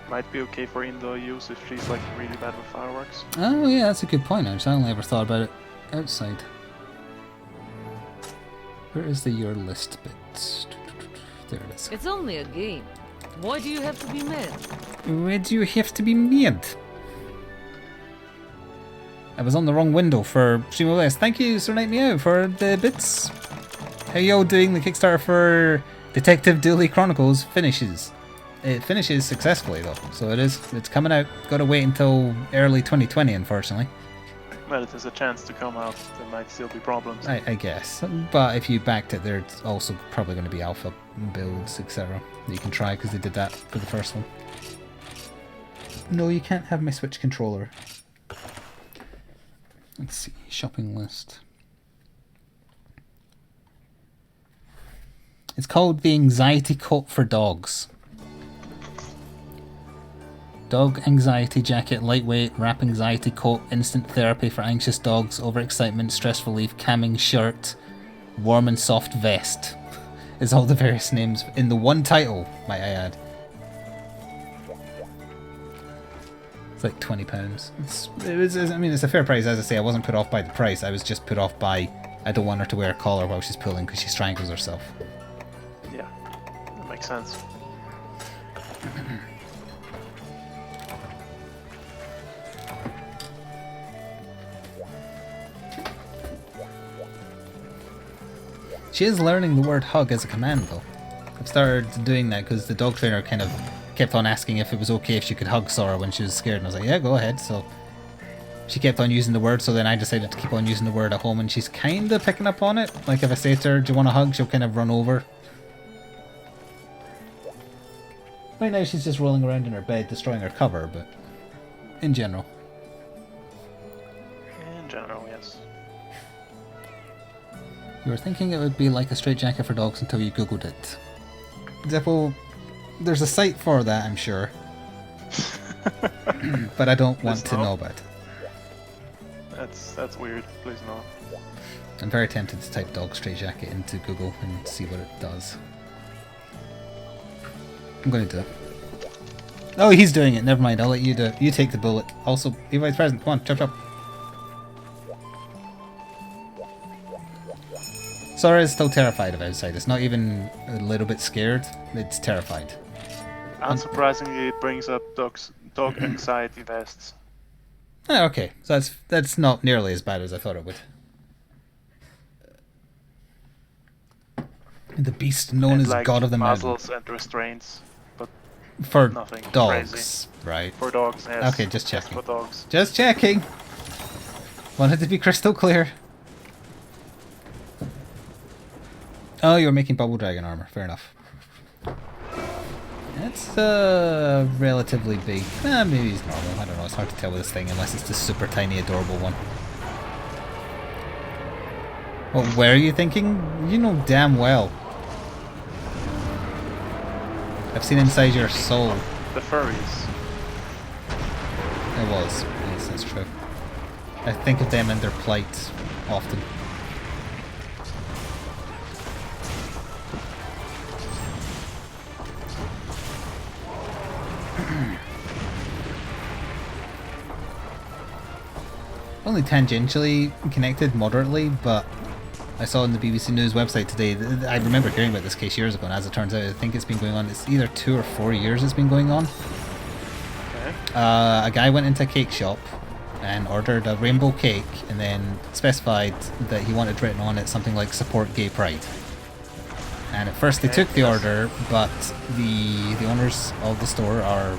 Might be okay for indoor use if she's like really bad with fireworks. Oh yeah, that's a good point, actually. I only ever thought about it outside. Where is the your list bit? There it is. It's only a game. Why do you have to be mad? Why do you have to be mad? I was on the wrong window for Stream OS. Thank you, Sir Night Meow, for the bits. How y'all doing? The Kickstarter for Detective Dooley Chronicles finishes. It finishes successfully though, so it's coming out. Gotta wait until early 2020, unfortunately. Well, it has a chance to come out. There might still be problems. I guess. But if you backed it, there's also probably going to be alpha builds, etc. that you can try, because they did that for the first one. No, you can't have my Switch controller. Let's see. Shopping list. It's called the Anxiety Coat for Dogs. Dog anxiety jacket, lightweight, wrap anxiety coat, instant therapy for anxious dogs, overexcitement, stress relief, calming shirt, warm and soft vest. Is all the various names in the one title, might I add. It's like £20. It's a fair price, as I say. I wasn't put off by the price, I was just put off by I don't want her to wear a collar while she's pulling because she strangles herself. Yeah, that makes sense. She is learning the word hug as a command though. I've started doing that because the dog trainer kind of kept on asking if it was okay if she could hug Sora when she was scared, and I was like, yeah, go ahead. So she kept on using the word, so then I decided to keep on using the word at home, and she's kind of picking up on it. Like if I say to her, do you want a hug, she'll kind of run over. Right now she's just rolling around in her bed destroying her cover, but in general. In general, yes. You were thinking it would be like a straitjacket for dogs until you googled it. Zippo, there's a site for that, I'm sure. But I don't want to know about it. That's weird. Please no. I'm very tempted to type dog straitjacket into Google and see what it does. I'm going to do it. Oh, he's doing it. Never mind. I'll let you do it. You take the bullet. Also, Levi's present. Come on, chop chop. Sora is still terrified of outside. It's not even a little bit scared. It's terrified. Unsurprisingly, it brings up dog anxiety vests. Oh, okay. So that's not nearly as bad as I thought it would. The beast known and as like God of the Mountain. muzzles and restraints, but For nothing dogs, crazy. right? For dogs, yes. Okay, just checking. For dogs. Just checking. Wanted to be crystal clear. Oh, you're making bubble dragon armor. Fair enough. That's relatively big. Maybe it's normal. I don't know. It's hard to tell with this thing unless it's the super tiny, adorable one. What were you thinking? You know damn well. I've seen inside your soul. The furries. It was. Yes, that's true. I think of them and their plight often. Only tangentially connected, moderately, but I saw on the BBC News website today, I remember hearing about this case years ago, and as it turns out, I think it's been going on, it's either 2 or 4 years it's been going on. Okay. A guy went into a cake shop and ordered a rainbow cake, and then specified that he wanted written on it something like support gay pride. And at first they took the order, but the owners of the store are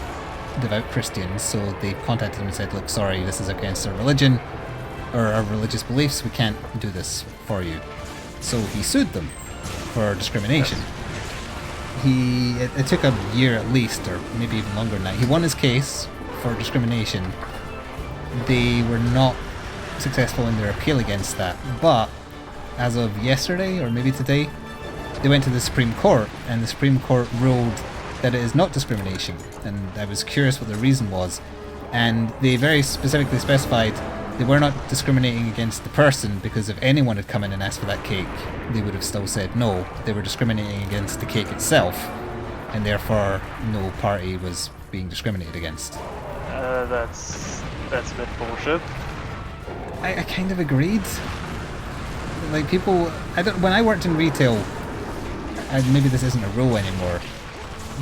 devout Christians, so they contacted him and said, look, sorry, this is against our religion, or our religious beliefs, we can't do this for you. So he sued them for discrimination. it took a year at least, or maybe even longer than that. He won his case for discrimination. They were not successful in their appeal against that, but as of yesterday, or maybe today, they went to the Supreme Court, and the Supreme Court ruled that it is not discrimination, and I was curious what the reason was, and they very specifically specified they were not discriminating against the person, because if anyone had come in and asked for that cake, they would have still said no. They were discriminating against the cake itself, and therefore no party was being discriminated against. That's a bit bullshit. I kind of agreed. Like people, when I worked in retail, and maybe this isn't a rule anymore,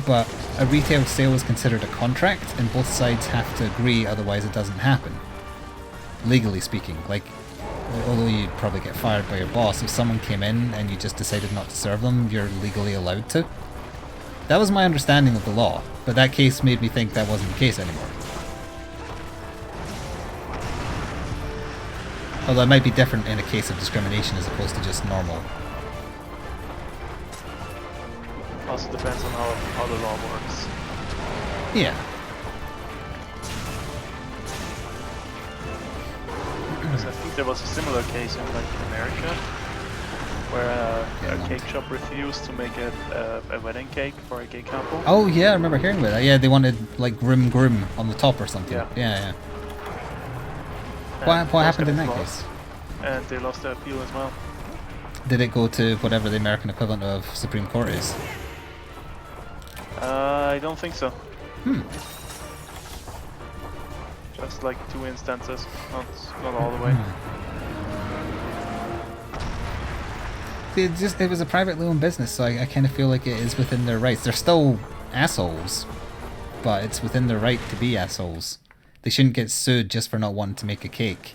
but a retail sale is considered a contract, and both sides have to agree, otherwise it doesn't happen. Legally speaking, like, although you'd probably get fired by your boss, if someone came in and you just decided not to serve them, you're legally allowed to. That was my understanding of the law, but that case made me think that wasn't the case anymore. Although it might be different in a case of discrimination as opposed to just normal. Also depends on how the law works. Yeah. Because I think there was a similar case in America, where a cake shop refused to make a wedding cake for a gay couple. Oh yeah, I remember hearing about that. Yeah, they wanted like groom on the top or something. Yeah. What happened in that case? And they lost their appeal as well. Did it go to whatever the American equivalent of Supreme Court is? I don't think so. Just like 2 instances, not all the way. It was a privately owned business, so I kind of feel like it is within their rights. They're still assholes, but it's within their right to be assholes. They shouldn't get sued just for not wanting to make a cake.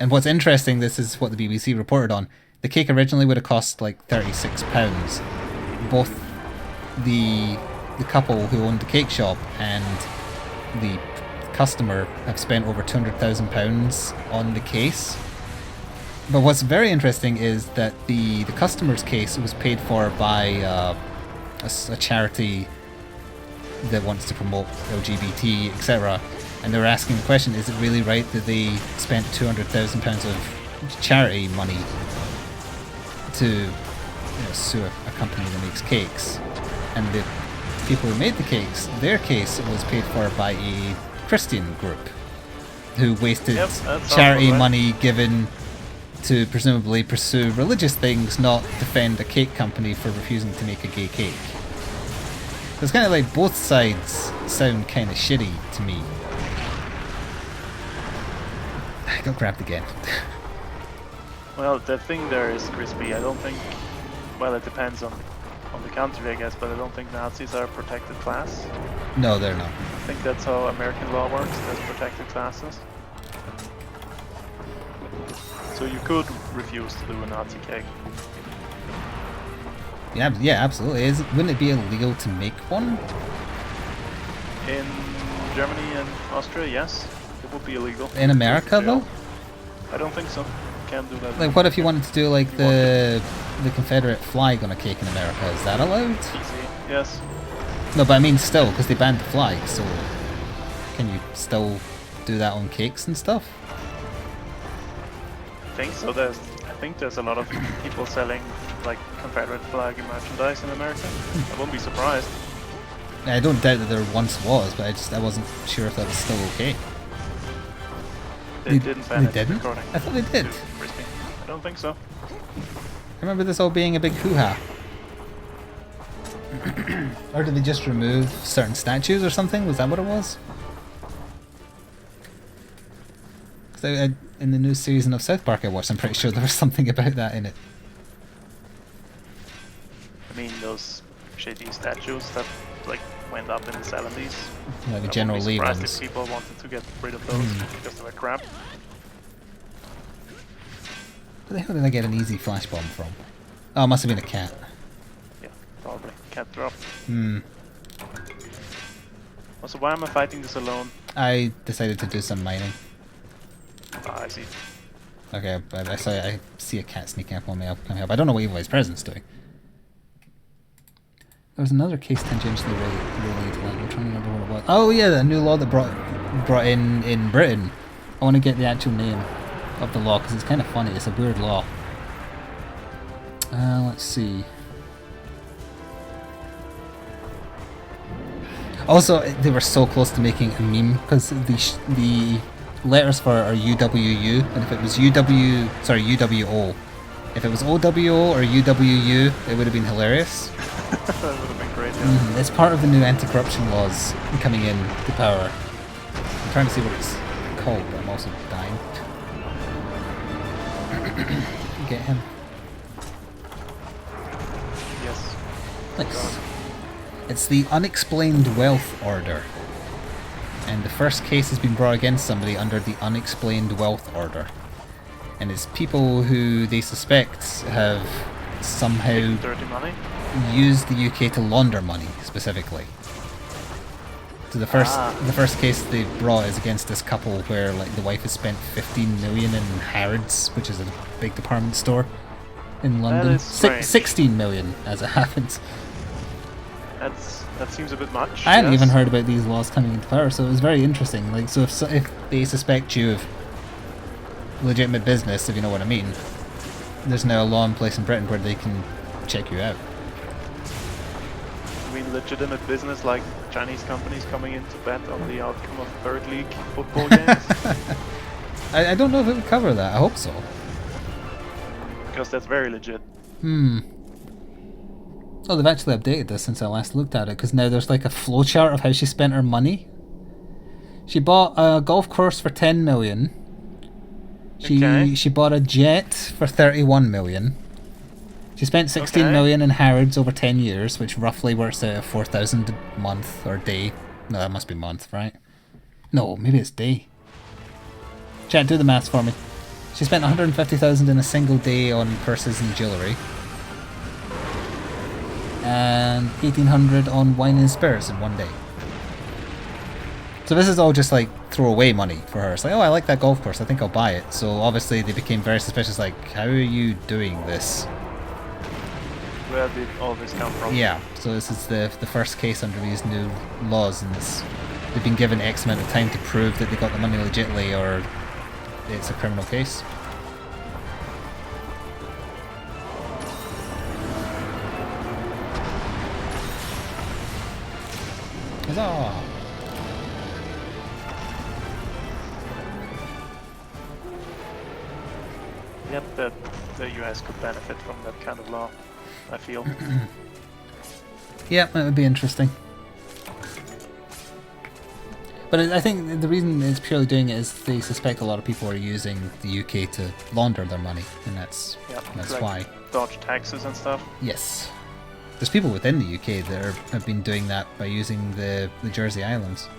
And what's interesting, this is what the BBC reported on, the cake originally would have cost like £36. Both the couple who owned the cake shop and the customer have spent over £200,000 on the case. But what's very interesting is that the customer's case was paid for by a charity that wants to promote LGBT, etc. And they were asking the question, is it really right that they spent £200,000 of charity money to sue a company that makes cakes? And the people who made the cakes, their case was paid for by a Christian group who wasted charity money given to presumably pursue religious things, not defend a cake company for refusing to make a gay cake. It's kind of like both sides sound kind of shitty to me. I got grabbed again. Well, the thing there is crispy. I don't think... Well, it depends on the country, I guess, but I don't think Nazis are a protected class. No, they're not. I think that's how American law works. There's protected classes. So you could refuse to do a Nazi cake. Yeah, absolutely. Wouldn't it be illegal to make one? In Germany and Austria, yes. It would be illegal. In America, though? I don't think so. You can't do that. Like, what if you wanted to do, like, the Confederate flag on a cake in America? Is that allowed? Easy, yes. No, but I mean still, because they banned the flag, so... Can you still do that on cakes and stuff? I think so. I think there's a lot of people selling, like, Confederate flag merchandise in America. I wouldn't be surprised. I don't doubt that there once was, but I wasn't sure if that was still okay. They didn't ban it. They didn't? According I thought they did. I don't think so. I remember this all being a big hoo-ha. Or did they just remove certain statues or something? Was that what it was? Because in the new season of South Park I watched, I'm pretty sure there was something about that in it. I mean, those shady statues that like went up in the 70s. Like the General Lee ones. If people wanted to get rid of those because they were crap. Where the hell did I get an easy flash bomb from? Oh, it must have been a cat. Yeah, probably. Cat drop. Also, why am I fighting this alone? I decided to do some mining. Ah, I see. Okay, but I see a cat sneaking up on me. I'll come help. I don't know what Evil Eye's presence doing. There was another case tangentially related to that. I'm trying to remember what it was. Oh yeah, the new law that brought in Britain. I want to get the actual name of the law because it's kind of funny. It's a weird law. Let's see. Also, they were so close to making a meme because the letters for are UWU, and if it was UWO. If it was OWO or UWU, it would have been hilarious. That would have been great, yeah. It's part of the new anti-corruption laws coming in to power. I'm trying to see what it's called, but I'm also dying. Get him. Yes. Nice. It's the Unexplained Wealth Order. And the first case has been brought against somebody under the Unexplained Wealth Order. And it's people who they suspect have somehow Dirty money. used the UK to launder money, specifically. So the first case they brought is against this couple where like the wife has spent 15 million in Harrods, which is a big department store in London. is strange. 16 million, as it happens. That seems a bit much. I hadn't yes. even heard about these laws coming into power, so it was very interesting. Like, so if they suspect you of legitimate business, if you know what I mean, there's now a law in place in Britain where they can check you out. I mean, legitimate business like Chinese companies coming in to bet on the outcome of third league football games, I don't know if it would cover that. I hope so. because that's very legit. Oh, they've actually updated this since I last looked at it, because now there's like a flowchart of how she spent her money. She bought a golf course for 10 million. She bought a jet for 31 million. She spent 16 million in Harrods over 10 years, which roughly works out at 4,000 a month or day. No, that must be month, right? No, maybe it's day. Chat, do the maths for me. She spent 150,000 in a single day on purses and jewellery. And 1,800 on wine and spirits in one day. So this is all just like throwaway money for her. It's like, oh, I like that golf course, I think I'll buy it. So obviously they became very suspicious, like, how are you doing this? Where did all this come from? Yeah, so this is the first case under these new laws, and they've been given X amount of time to prove that they got the money legitimately, or it's a criminal case. Huzzah! Yep, that the US could benefit from that kind of law, I feel. Yeah, that would be interesting. But I think the reason it's purely doing it is they suspect a lot of people are using the UK to launder their money, and that's like why. Dodge taxes and stuff. Yes. There's people within the UK that have been doing that by using the Jersey Islands.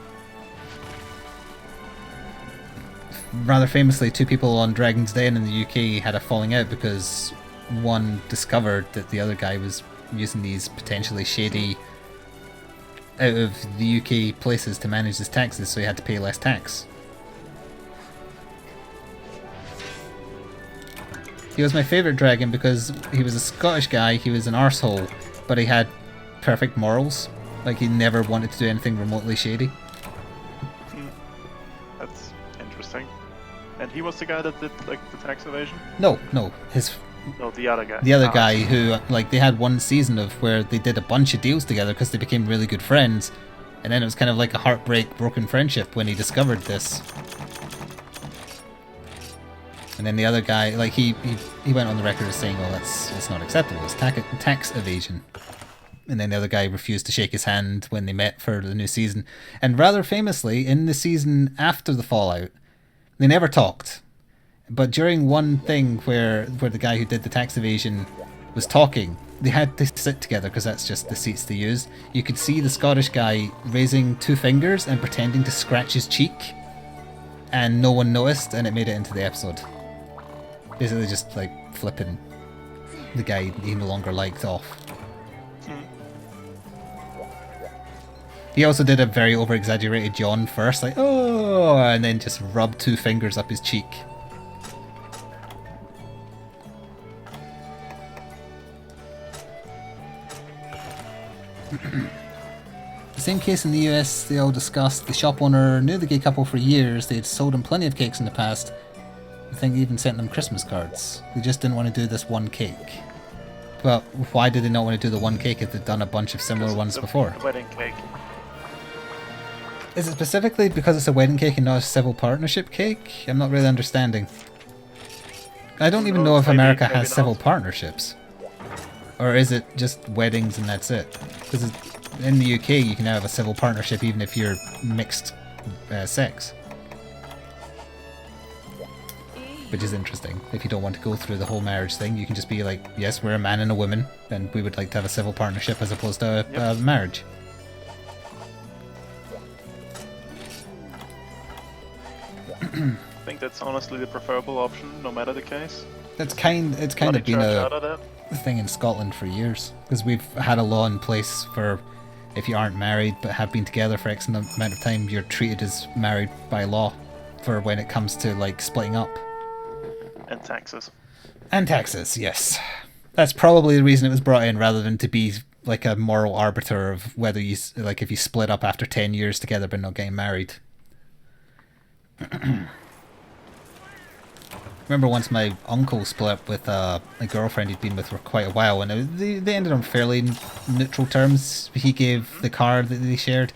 Rather famously, two people on Dragon's Den in the UK had a falling out because one discovered that the other guy was using these potentially shady out of the UK places to manage his taxes, so he had to pay less tax. He was my favourite dragon because he was a Scottish guy, he was an arsehole, but he had perfect morals. Like, he never wanted to do anything remotely shady. That's interesting. And he was the guy that did, like, the tax evasion? No, The other guy. the other guy who, like, they had one season of where they did a bunch of deals together because they became really good friends, and then it was kind of like a heartbreak, broken friendship when he discovered this. And then the other guy, like, he went on the record as saying, well, that's not acceptable, it's tax evasion. And then the other guy refused to shake his hand when they met for the new season. And rather famously, in the season after the fallout, they never talked. But during one thing where the guy who did the tax evasion was talking, they had to sit together because that's just the seats they used. You could see the Scottish guy raising two fingers and pretending to scratch his cheek, and no one noticed, and it made it into the episode. Basically just like flipping the guy he no longer liked off. He also did a very over-exaggerated yawn first, like, oh, and then just rubbed two fingers up his cheek. same case in the US they all discussed. The shop owner knew the gay couple for years. They had sold him plenty of cakes in the past. I think they even sent them Christmas cards. They just didn't want to do this one cake. But why did they not want to do the one cake if they'd done a bunch of similar ones before? Wedding cake. Is it specifically because it's a wedding cake and not a civil partnership cake? I'm not really understanding. I don't even know if America has civil partnerships. Or is it just weddings and that's it? Because in the UK you can have a civil partnership even if you're mixed sex. Which is interesting. If you don't want to go through the whole marriage thing, you can just be like, yes, we're a man and a woman, and we would like to have a civil partnership as opposed to a marriage. I think that's honestly the preferable option, no matter the case. It's kind of been a thing in Scotland for years, because we've had a law in place for if you aren't married but have been together for X amount of time, you're treated as married by law for when it comes to like splitting up. And taxes. And taxes, yes. That's probably the reason it was brought in, rather than to be like a moral arbiter of whether you, like, if you split up after 10 years together but not getting married. Remember once my uncle split up with a girlfriend he'd been with for quite a while, and they ended on fairly neutral terms. He gave the car that they shared,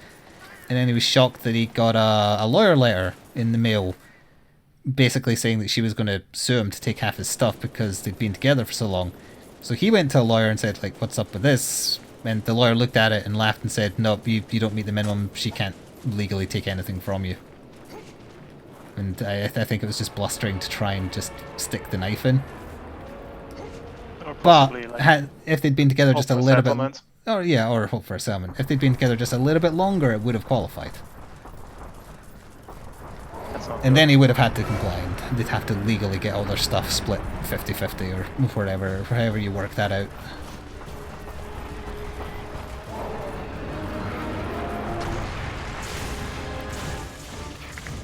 and then he was shocked that he got a lawyer letter in the mail basically saying that she was going to sue him to take half his stuff because they'd been together for so long. So he went to a lawyer and said, like, what's up with this? And the lawyer looked at it and laughed and said, no, you don't meet the minimum, she can't legally take anything from you. And I think it was just blustering to try and just stick the knife in. But like, if they'd been together just a little bit... or hope for a settlement. If they'd been together just a little bit longer, it would have qualified. And then he would have had to comply, and they'd have to legally get all their stuff split 50-50 or whatever, however you work that out.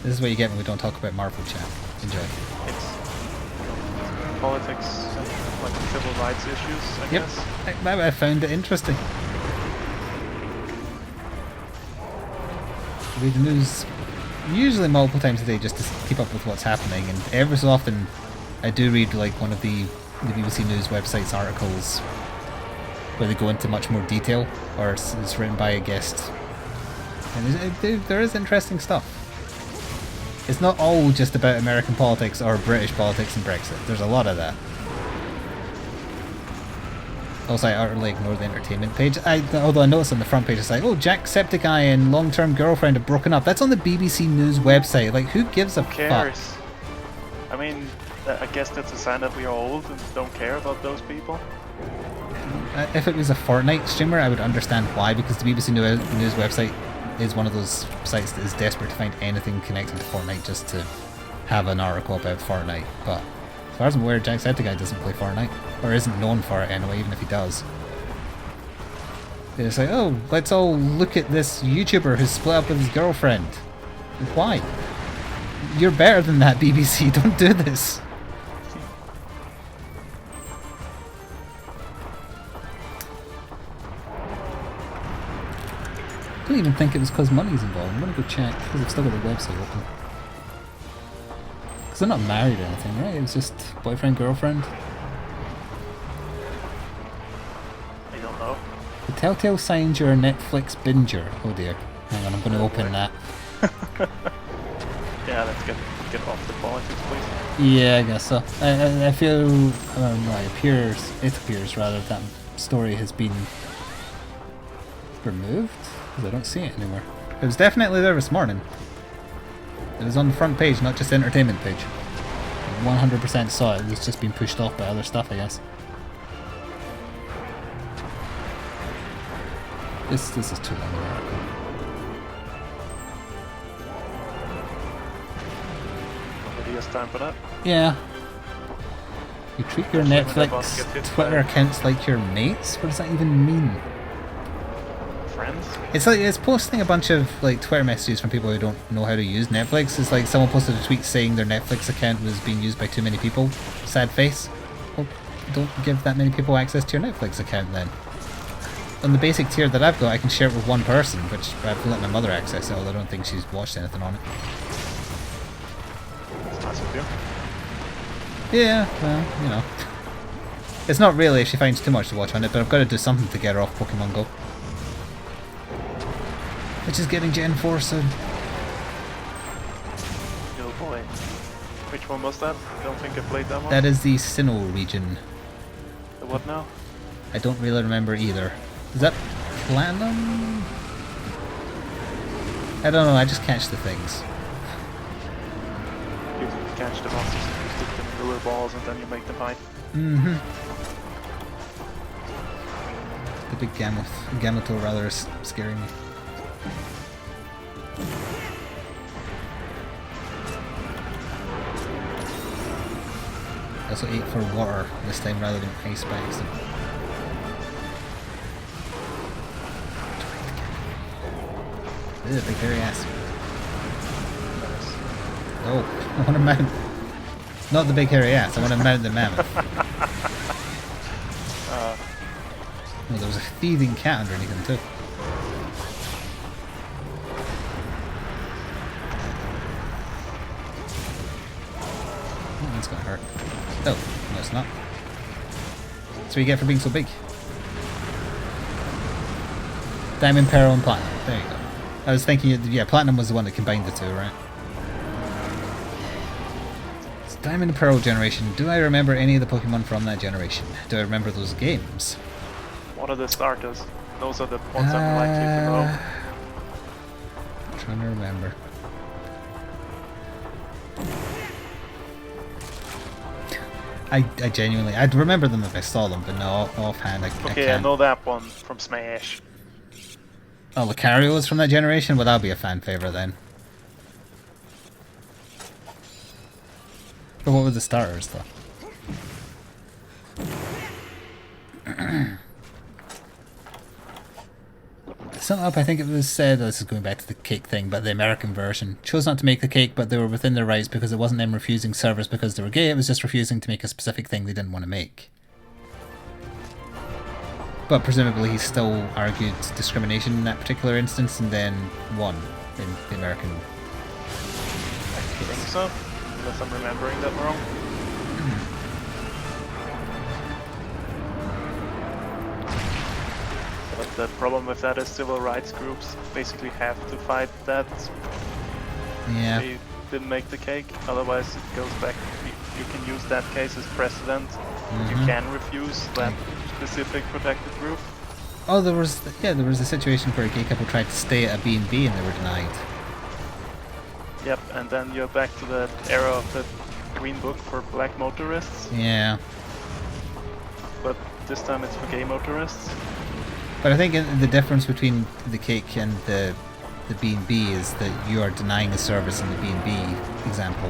This is what you get when we don't talk about Marvel chat. Enjoy. It's politics and like civil rights issues, I guess. I found it interesting. Read the news usually multiple times a day just to keep up with what's happening, and every so often I do read like one of the BBC News website's articles where they go into much more detail, or it's written by a guest, and there is interesting stuff. It's not all just about American politics or British politics and Brexit. There's a lot of that. Also, I utterly ignore the entertainment page. Although I noticed on the front page it's like, oh, Jacksepticeye and long-term girlfriend have broken up. That's on the BBC News website. Like, who gives a fuck? I mean, I guess that's a sign that we are old and don't care about those people. If it was a Fortnite streamer, I would understand why, because the BBC News website is one of those sites that is desperate to find anything connected to Fortnite just to have an article about Fortnite. But as far as I'm aware, Jacksepticeye doesn't play Fortnite, or isn't known for it anyway, even if he does. It's like, oh, let's all look at this YouTuber who's split up with his girlfriend. Why? You're better than that, BBC. Don't do this. I don't even think it was because money's involved. I'm gonna go check because I've still got the website open. Because they're not married or anything, right? It was just boyfriend, girlfriend. I don't know. The Telltale signs you're a Netflix binger. Oh dear. Hang on, I'm gonna open that. Yeah, let's get off the politics, please. Yeah, I guess so. I feel, I don't know, it appears rather that story has been removed. I don't see it anywhere. It was definitely there this morning. It was on the front page, not just the entertainment page. 100% saw it. It was just being pushed off by other stuff, I guess. This is too long an article. Nobody has time for that. Yeah. You treat your Netflix Twitter accounts like your mates? What does that even mean? Friends? It's like it's posting a bunch of like Twitter messages from people who don't know how to use Netflix. It's like someone posted a tweet saying their Netflix account was being used by too many people. Sad face. Well, don't give that many people access to your Netflix account then. on the basic tier that I've got, I can share it with one person, which I've let my mother access it, although I don't think she's watched anything on it. It's nice of you. Yeah, well, you know. It's not really if she finds too much to watch on it, but I've got to do something to get her off Pokemon Go. Which is getting Gen 4 soon. Oh boy. Which one was that? I don't think I played that one. That is the Sinnoh region. The what now? I don't really remember either. Is that Platinum? I don't know, I just catch the things. You catch the monsters and you stick them in the little balls and then you make them fight. Mm-hmm. The big Gamotol rather is scaring me. I also ate for water this time rather than ice by accident. Ew, big hairy ass. Oh, I want to mount. Not the big hairy ass, I want to mount the mammoth. Oh, there was a thieving cat underneath him too. Oh, that's gonna hurt. Oh, no it's not. That's what you get for being so big. Diamond, Pearl, and Platinum. There you go. I was thinking, yeah, Platinum was the one that combined the two, right? It's Diamond and Pearl generation. Do I remember any of the Pokemon from that generation? Do I remember those games? What are the starters? Those are the ones I'm likely to know. I'm trying to remember. I genuinely, I'd remember them if I saw them, but no, offhand I Okay, can't. I know that one from Smash. Oh, Lucario was from that generation? Well, that'll be a fan favourite then. But what were the starters, though? Sum up, I think it was said, this is going back to the cake thing, but the American version chose not to make the cake, but they were within their rights because it wasn't them refusing service because they were gay, it was just refusing to make a specific thing they didn't want to make. But presumably he still argued discrimination in that particular instance and then won in the American I think so, unless I'm remembering that wrong. But the problem with that is civil rights groups basically have to fight that. Yeah. They didn't make the cake, otherwise it goes back. You can use that case as precedent. You can refuse that specific protected group. Oh, there was a situation where a gay couple tried to stay at a B&B and they were denied. Yep, and then you're back to the era of the Green Book for black motorists, Yeah. but this time it's for gay motorists. But I think the difference between the cake and the B&B is that you are denying a service in the B&B example,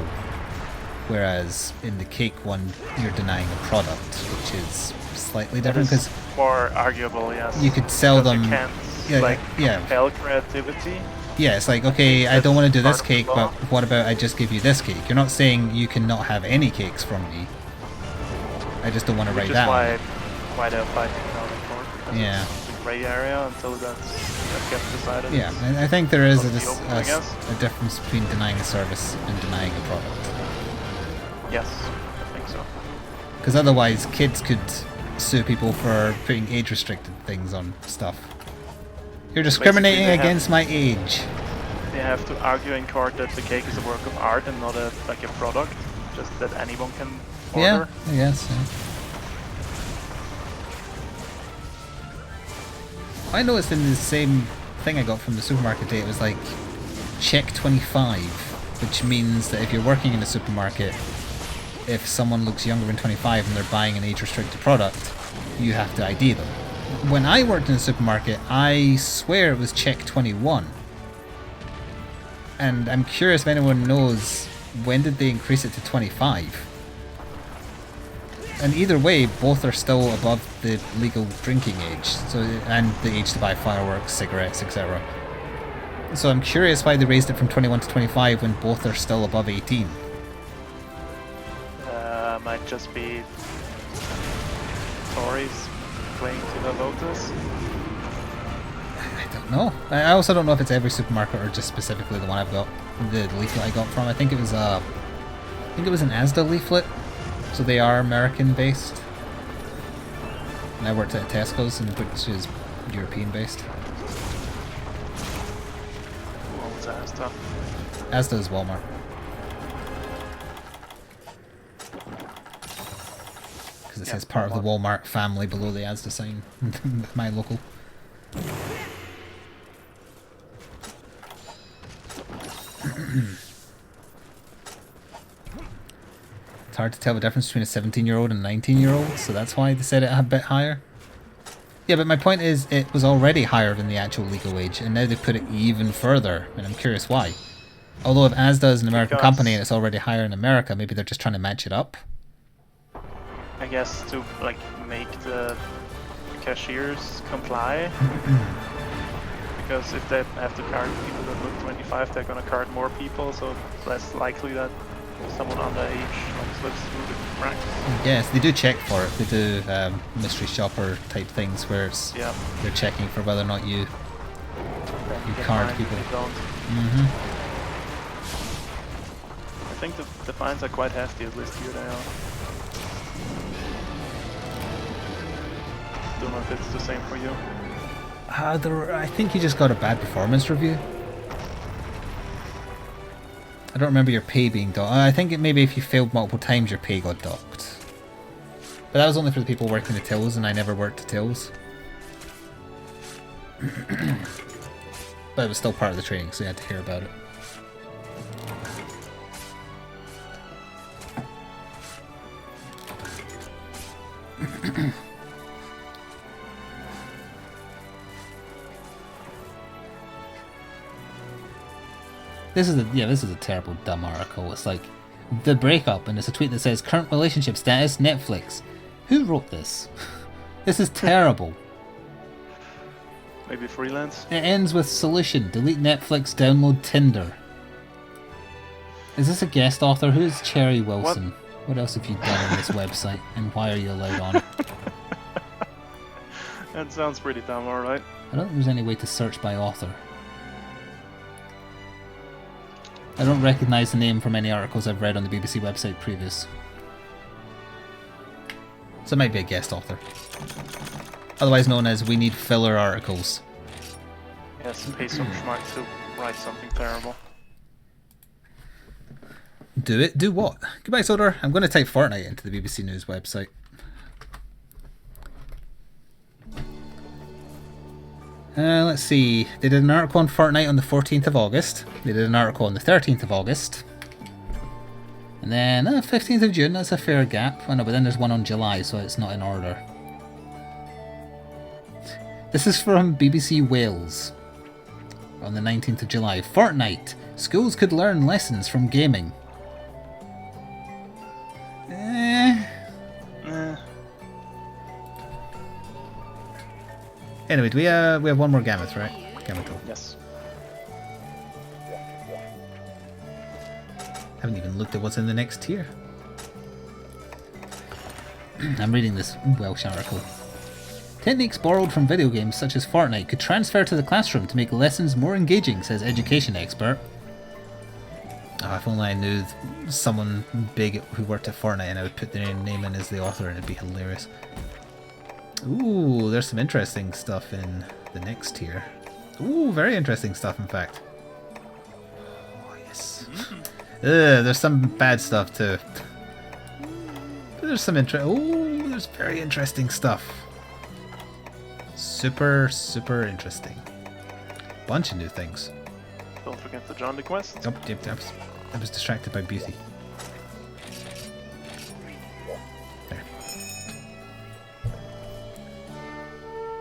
whereas in the cake one you're denying a product, which is slightly different because more arguable, yes. you could sell Because them. You can't compel creativity. Yeah, it's like, okay, I don't want to do this part of the cake, law. but what about I just give you this cake? You're not saying you cannot have any cakes from me. I just don't want to write that. Which is why they're fighting now in court. Because Yeah. it's a grey area until that gets decided. Yeah, and I think there is Of the open, I guess. a difference between denying a service and denying a product. Yes, I think so. Because otherwise, kids could sue people for putting age-restricted things on stuff. You're discriminating they have- against my age. They have to argue in court that the cake is a work of art and not a product, just that anyone can order. Yeah, I guess. Yeah. I noticed in the same thing I got from the supermarket day, it was like check 25, which means that if you're working in a supermarket, if someone looks younger than 25 and they're buying an age-restricted product, you have to ID them. When I worked in a supermarket, I swear it was check 21. And I'm curious if anyone knows, when did they increase it to 25? And either way, both are still above the legal drinking age, so and the age to buy fireworks, cigarettes, etc. So I'm curious why they raised it from 21 to 25 when both are still above 18. Might just be Tories playing to the voters. don't know. I also don't know if it's every supermarket or just specifically the one I've got. The leaflet I got from. I think it was an Asda leaflet. So they are American based. And I worked at Tesco's, which is European based. What was Asda? Asda is Walmart. Because it says part of the Walmart family below the Asda sign. My local. It's hard to tell the difference between a 17-year-old and a 19-year-old, so that's why they said it a bit higher. Yeah, but my point is, it was already higher than the actual legal wage, and now they put it even further, and I'm curious why. Although if Asda is an American company and it's already higher in America, maybe they're just trying to match it up. I guess to like make the cashiers comply. Because if they have to card people that look 25, they're gonna card more people, so it's less likely that someone underage like slips through the cracks. Yes, they do check for it. They do mystery shopper type things where it's they're checking for whether or not you card people. Don't. I think the fines are quite hefty, at least here they are. Don't know if it's the same for you. I think you just got a bad performance review. I don't remember your pay being docked. I think maybe if you failed multiple times, your pay got docked. But that was only for the people working the tills, and I never worked the tills. But it was still part of the training, so you had to hear about it. This is a terrible dumb article. It's like the breakup, and it's a tweet that says current relationship status Netflix. Who wrote this? This is terrible. Maybe freelance? It ends with solution: delete Netflix, download Tinder. Is this a guest author? Who is Cherry Wilson? What else have you done on this website, and why are you allowed on it? That sounds pretty dumb, alright. I don't think there's any way to search by author. I don't recognise the name from any articles I've read on the BBC website previous. So it might be a guest author. Otherwise known as we need filler articles. Yes, pay some schmuck to write something terrible. Do it? Do what? Goodbye, Sodor. I'm going to type Fortnite into the BBC News website. Let's see. They did an article on Fortnite on the 14th of August. They did an article on the 13th of August. And then 15th of June, that's a fair gap. Oh no, but then there's one on July, so it's not in order. This is from BBC Wales on the 19th of July. Fortnite. Schools could learn lessons from gaming. Anyway, do we have one more Gammoth, right? Gammoth. Yes. Haven't even looked at what's in the next tier. I'm reading this Welsh article. Techniques borrowed from video games such as Fortnite could transfer to the classroom to make lessons more engaging, says education expert. Oh, if only I knew someone big who worked at Fortnite and I would put their name in as the author and it'd be hilarious. Ooh, there's some interesting stuff in the next tier. Ooh, very interesting stuff, in fact. Oh, yes. There's some bad stuff, too. There's some ooh, there's very interesting stuff. Super, super interesting. Bunch of new things. Don't forget the John the Quest. Oh, yep, I was distracted by beauty.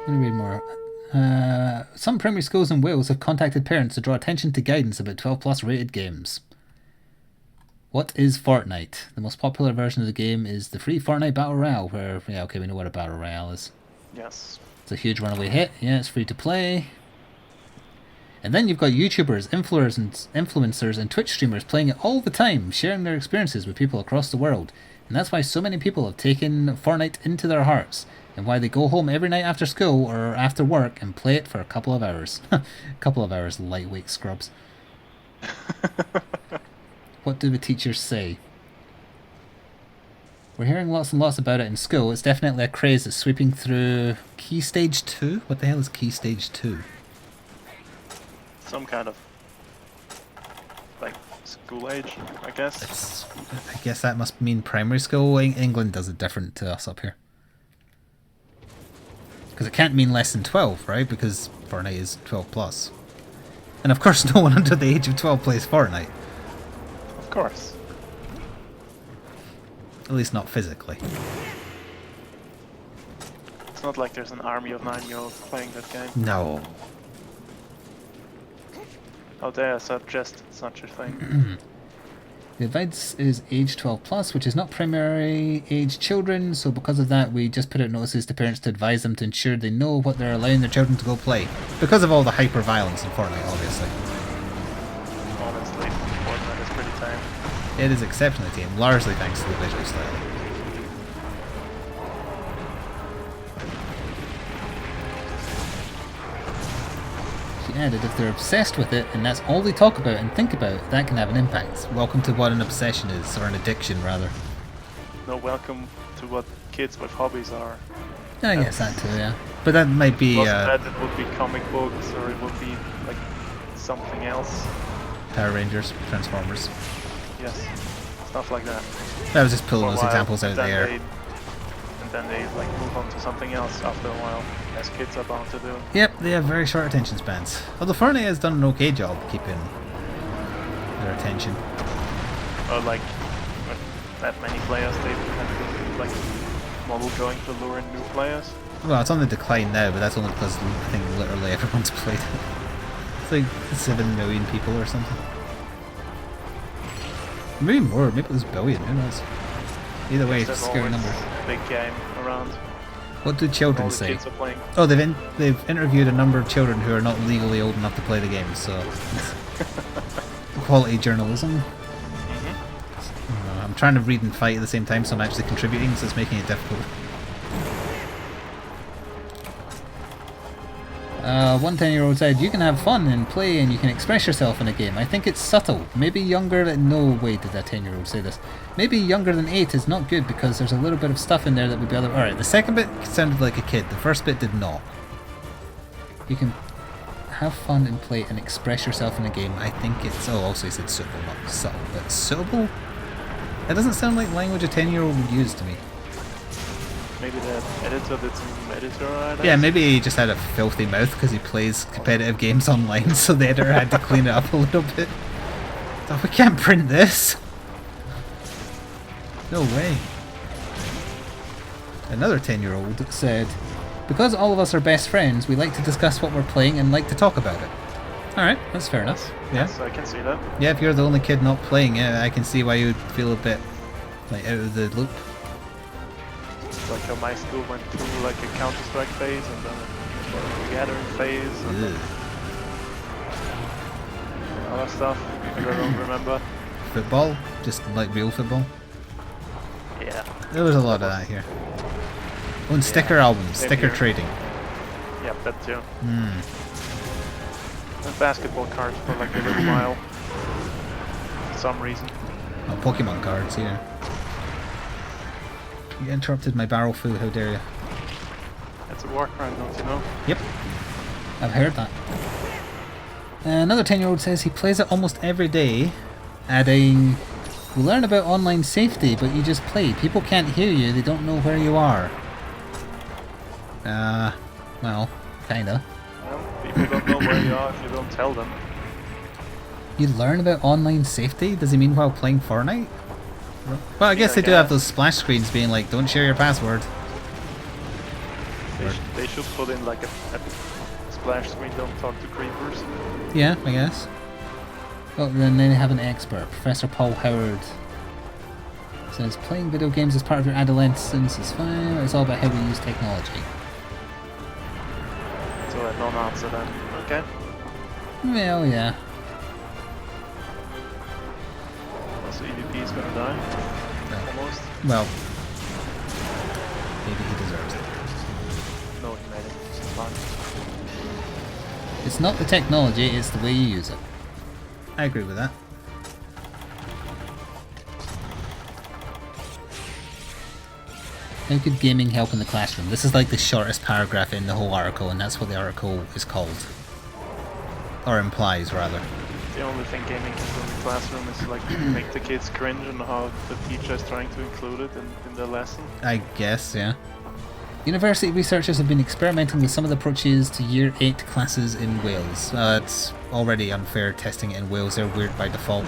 Let me read more. Some primary schools in Wales have contacted parents to draw attention to guidance about 12 plus rated games. What is Fortnite? The most popular version of the game is the free Fortnite Battle Royale, where, yeah, okay, we know what a Battle Royale is. Yes. It's a huge runaway hit. Yeah, it's free to play. And then you've got YouTubers, influencers, and Twitch streamers playing it all the time, sharing their experiences with people across the world. And that's why so many people have taken Fortnite into their hearts. and why they go home every night after school or after work and play it for a couple of hours. A couple of hours, lightweight scrubs. What do the teachers say? We're hearing lots and lots about it in school. It's definitely a craze that's sweeping through Key Stage 2? What the hell is Key Stage 2? Some kind of like school age, I guess. I guess that must mean primary school. England does it different to us up here. Because it can't mean less than 12, right? Because Fortnite is 12 plus. And of course no one under the age of 12 plays Fortnite. Of course. At least not physically. It's not like there's an army of 9-year-olds playing that game. No. How dare I suggest such a thing. The advice is age 12 plus, which is not primary age children, so because of that we just put out notices to parents to advise them to ensure they know what they're allowing their children to go play. Because of all the hyper violence in Fortnite, obviously. Honestly, Fortnite is pretty tame. It is exceptionally tame, largely thanks to the visual style. She added, if they're obsessed with it and that's all they talk about and think about, that can have an impact. Welcome to what an obsession is, or an addiction rather. No, welcome to what kids with hobbies are. I guess that too, yeah. But that might be That it would be comic books or it would be like something else. Power Rangers, Transformers. Yes, stuff like that. I was just pulling For a those while, examples out there. And then they like move on to something else after a while, as kids are bound to do. Yep, they have very short attention spans. Although Fortnite has done an okay job keeping their attention. Or like, with that many players, they have to like model going to lure in new players. Well, it's on the decline now, but that's only because I think literally everyone's played it. It's like 7 million people or something. Maybe more, maybe it was billion, who knows. Either way, it's a scary number. Big game around. What do children All the say? kids are playing. Oh, they've interviewed a number of children who are not legally old enough to play the game, so it's quality journalism. I'm trying to read and fight at the same time, so I'm actually contributing, so it's making it difficult. One 10-year-old said, you can have fun and play and you can express yourself in a game. I think it's subtle. Maybe younger than... No, wait, did that 10-year-old say this? Maybe younger than 8 is not good because there's a little bit of stuff in there that would be other... Alright, the second bit sounded like a kid. The first bit did not. You can have fun and play and express yourself in a game. I think it's... Oh, also he said suitable, not subtle. But suitable? That doesn't sound like language a 10-year-old would use to me. Maybe the editor did some editor. Yeah, maybe he just had a filthy mouth because he plays competitive games online, so the editor had to clean it up a little bit. Oh, we can't print this! No way. Another 10-year-old said, because all of us are best friends, we like to discuss what we're playing and like to talk about it. Alright, that's fair enough. Yeah. Yes, I can see that. Yeah, if you're the only kid not playing it, I can see why you would feel a bit like out of the loop. Like how my school went through like a Counter-Strike phase and then a Gathering phase and then other stuff that I don't remember. Football? Just like real football? Yeah. There was a lot of that here. Oh, and sticker albums, sticker trading. Yep, that too. Hmm. And basketball cards for like a little while. For some reason. Oh, Pokemon cards here. You interrupted my barrel food, how dare you? It's a war crime, don't you know? Yep. I've heard that. Another 10-year-old says he plays it almost every day, adding, we learn about online safety, but you just play. People can't hear you, they don't know where you are. Well, kinda. Well, people don't know where you are if you don't tell them. You learn about online safety? Does he mean while playing Fortnite? Well, I guess they do have those splash screens being like, don't share your password. They should put in like a splash screen, don't talk to creepers. Yeah, I guess. Well, then they have an expert. Professor Paul Howard says, playing video games as part of your adolescence is fine. It's all about how we use technology. So a non-answer then. Okay. Well, yeah. So EVP is gonna die. No. Almost. Well, maybe he deserves it. fun. It's not the technology, it's the way you use it. I agree with that. How could gaming help in the classroom? This is like the shortest paragraph in the whole article, and that's what the article is called. Or implies, rather. The only thing gaming can do in the classroom is like make the kids cringe and how the teacher is trying to include it in the lesson. I guess, yeah. University researchers have been experimenting with some of the approaches to Year 8 classes in Wales. It's already unfair testing it in Wales, they're weird by default.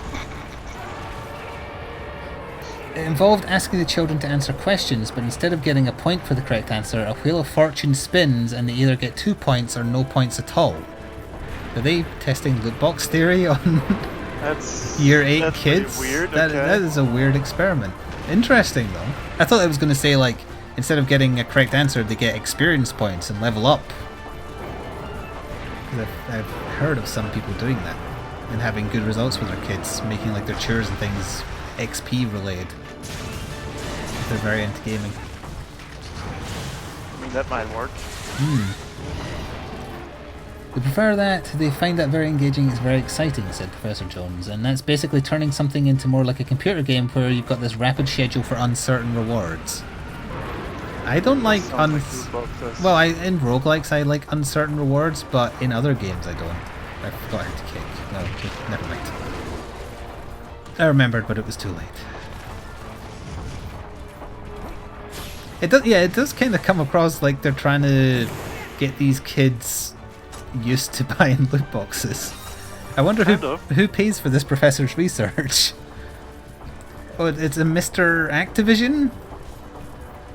It involved asking the children to answer questions, but instead of getting a point for the correct answer, a wheel of fortune spins and they either get 2 points or no points at all. Are they testing loot box theory on That's Year 8 that's kids? pretty weird. That is a weird experiment. Interesting though. I thought it was going to say like, instead of getting a correct answer, they get experience points and level up. 'Cause I've heard of some people doing that and having good results with their kids, making like their chores and things XP related. If they're very into gaming. I mean, that might work. They prefer that, they find that very engaging, it's very exciting, said Professor Jones, and that's basically turning something into more like a computer game where you've got this rapid schedule for uncertain rewards. I don't like Sounds like loot boxes. well, in roguelikes I like uncertain rewards, but in other games I don't. I forgot how to kick. No, never mind. I remembered, but it was too late. It does kind of come across like they're trying to get these kids used to buying loot boxes. I wonder who pays for this professor's research. Oh, it's a Mr. Activision?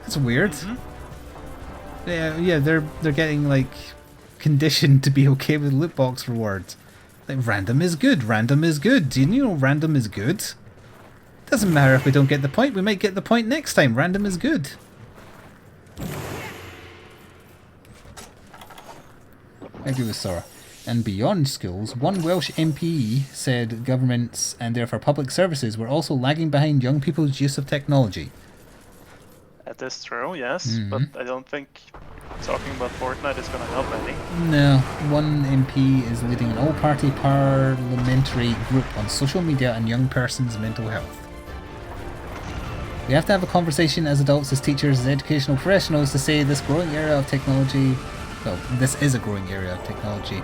That's weird. Yeah, they're getting like conditioned to be okay with loot box rewards. Like random is good, random is good. Do you know random is good? Doesn't matter if we don't get the point, we might get the point next time. Random is good. I agree with Sora. And beyond schools, one Welsh MP said governments and therefore public services were also lagging behind young people's use of technology. That is true, yes, but I don't think talking about Fortnite is going to help any. No, one MP is leading an all-party parliamentary group on social media and young persons' mental health. We have to have a conversation as adults, as teachers, as educational professionals to say this growing area of technology... Well, this is a growing area of technology.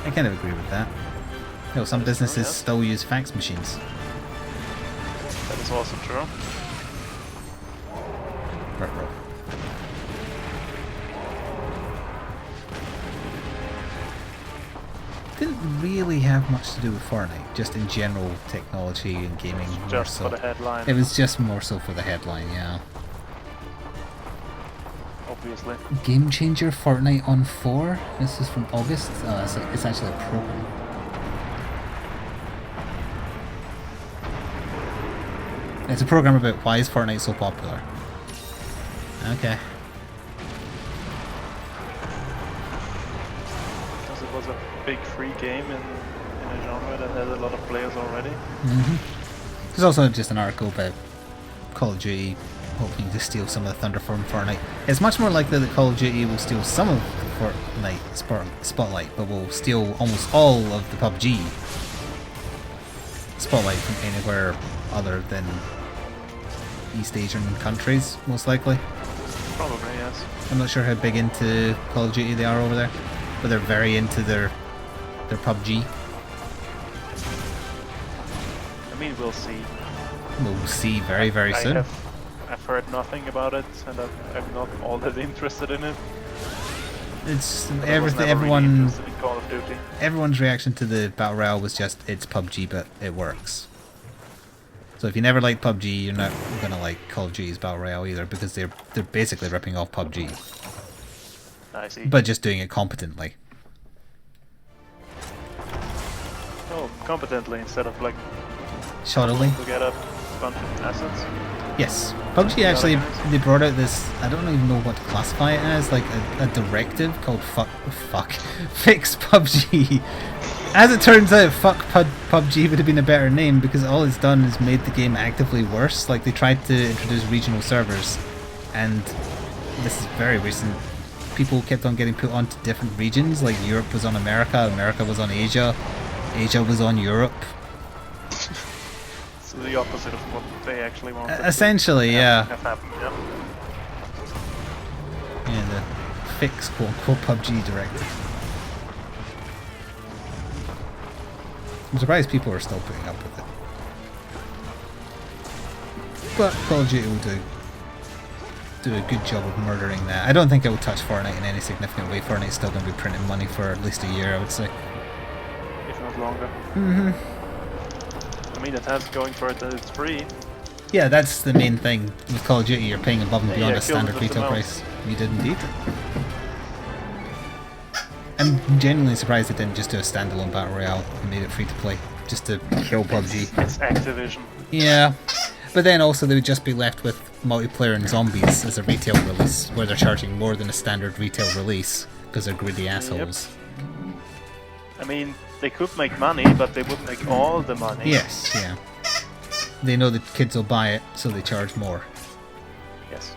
I kind of agree with that. You know, some businesses still use fax machines. That is also true. Ruh-roh. Didn't really have much to do with Fortnite, just in general technology and gaming. Just more for so. the headline, It was just more so for the headline, yeah. obviously. Game Changer Fortnite on 4. This is from August. It's actually a program. It's a program about why is Fortnite so popular. Okay. Because it was a big free game in a genre that had a lot of players already. There's also just an article about Call of Duty hoping to steal some of the thunder from Fortnite. It's much more likely that Call of Duty will steal some of the Fortnite spotlight, but will steal almost all of the PUBG spotlight from anywhere other than East Asian countries, most likely. Probably, yes. I'm not sure how big into Call of Duty they are over there, but they're very into their PUBG. I mean, we'll see. We'll see very soon. I've heard nothing about it, and I'm not all that interested in it. It's But I was everything. never really Everyone. interested in Call of Duty. Everyone's reaction to the Battle Royale was just, it's PUBG, but it works. So if you never liked PUBG, you're not going to like Call of Duty's Battle Royale either, because they're basically ripping off PUBG. I see. But just doing it competently. Oh, competently instead of like Shoddily. to get a bunch of assets. Yes. PUBG actually, they brought out this, I don't even know what to classify it as, like a directive called Fix PUBG. As it turns out, PUBG would have been a better name, because all it's done is made the game actively worse. Like, they tried to introduce regional servers, and this is very recent, people kept on getting put onto different regions, like Europe was on America, America was on Asia, Asia was on Europe. So the opposite of what they actually wanted. Essentially, yeah. Have happened, yeah. Yeah, the fix quote-unquote PUBG directive. I'm surprised people are still putting up with it. But Call of Duty will do a good job of murdering that. I don't think it will touch Fortnite in any significant way. Fortnite's still going to be printing money for at least a year, I would say. If not longer. Mm-hmm. I mean, it has going for it that it's free. Yeah, that's the main thing. With Call of Duty, you're paying above and beyond a standard killed it with the retail mouse. price. You did indeed. I'm genuinely surprised they didn't just do a standalone battle royale and made it free to play, just to kill PUBG. It's Activision. Yeah, but then also they would just be left with multiplayer and zombies as a retail release, where they're charging more than a standard retail release because they're greedy assholes. I mean, they could make money, but they wouldn't make all the money. Yes, yeah. They know that kids will buy it, so they charge more. Yes.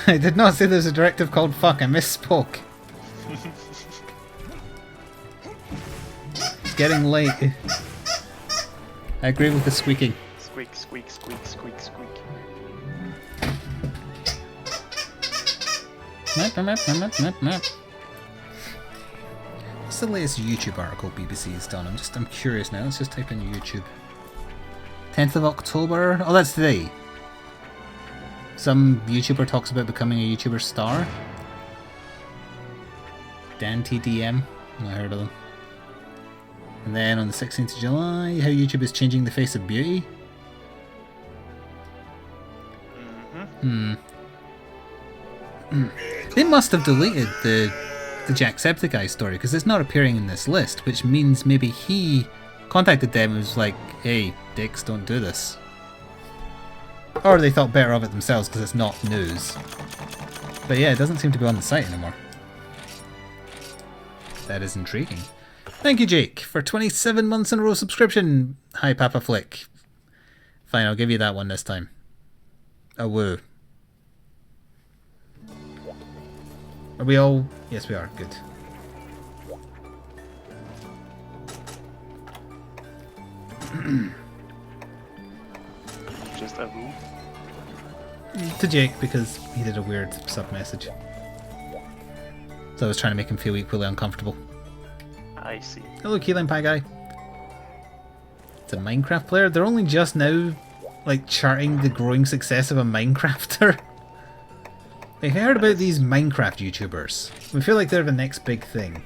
I did not say there's a directive called fuck, I misspoke. It's getting late. I agree with the squeaking. Squeak, squeak, squeak, squeak, squeak. What's the latest YouTube article BBC has done? I'm curious now. Let's just type in YouTube. 10th of October. Oh, that's today. Some YouTuber talks about becoming a YouTuber star. Dan TDM. I heard of them. And then on the 16th of July, how YouTube is changing the face of beauty. They must have deleted the Jacksepticeye story because it's not appearing in this list, which means maybe he contacted them and was like, hey, dicks, don't do this. Or they thought better of it themselves because it's not news. But yeah, it doesn't seem to be on the site anymore. That is intriguing. Thank you, Jake, for 27 months in a row subscription. Hi, Papa Flik. Fine, I'll give you that one this time. A woo. Are we all... Yes, we are. Good. Just a woo. To Jake, because he did a weird sub-message. So I was trying to make him feel equally uncomfortable. I see. Hello, Keyline Pie Guy. It's a Minecraft player. They're only just now, like, charting the growing success of a Minecrafter. Like, I heard about these Minecraft YouTubers. We feel like they're the next big thing.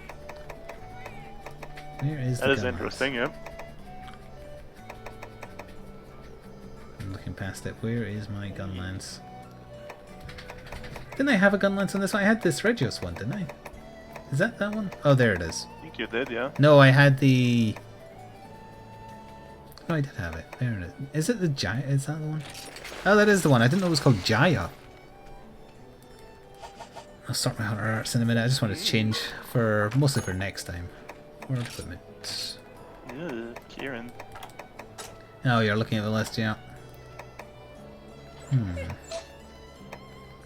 Where is the That is gun interesting, lance? yeah. I'm looking past it. Where is my gun lance? Didn't I have a gun lance on this one? I had this Regios one, didn't I? Is that one? Oh, there it is. I think you did, yeah. No, I had the... No, I did have it. There it is. Is it the Jaya? Is that the one? Oh, that is the one. I didn't know it was called Jaya. I'll start my Hunter Arts in a minute. I just wanted to change for... mostly for next time. Or equipment. Ew, Kieran. Oh, you're looking at the list, yeah.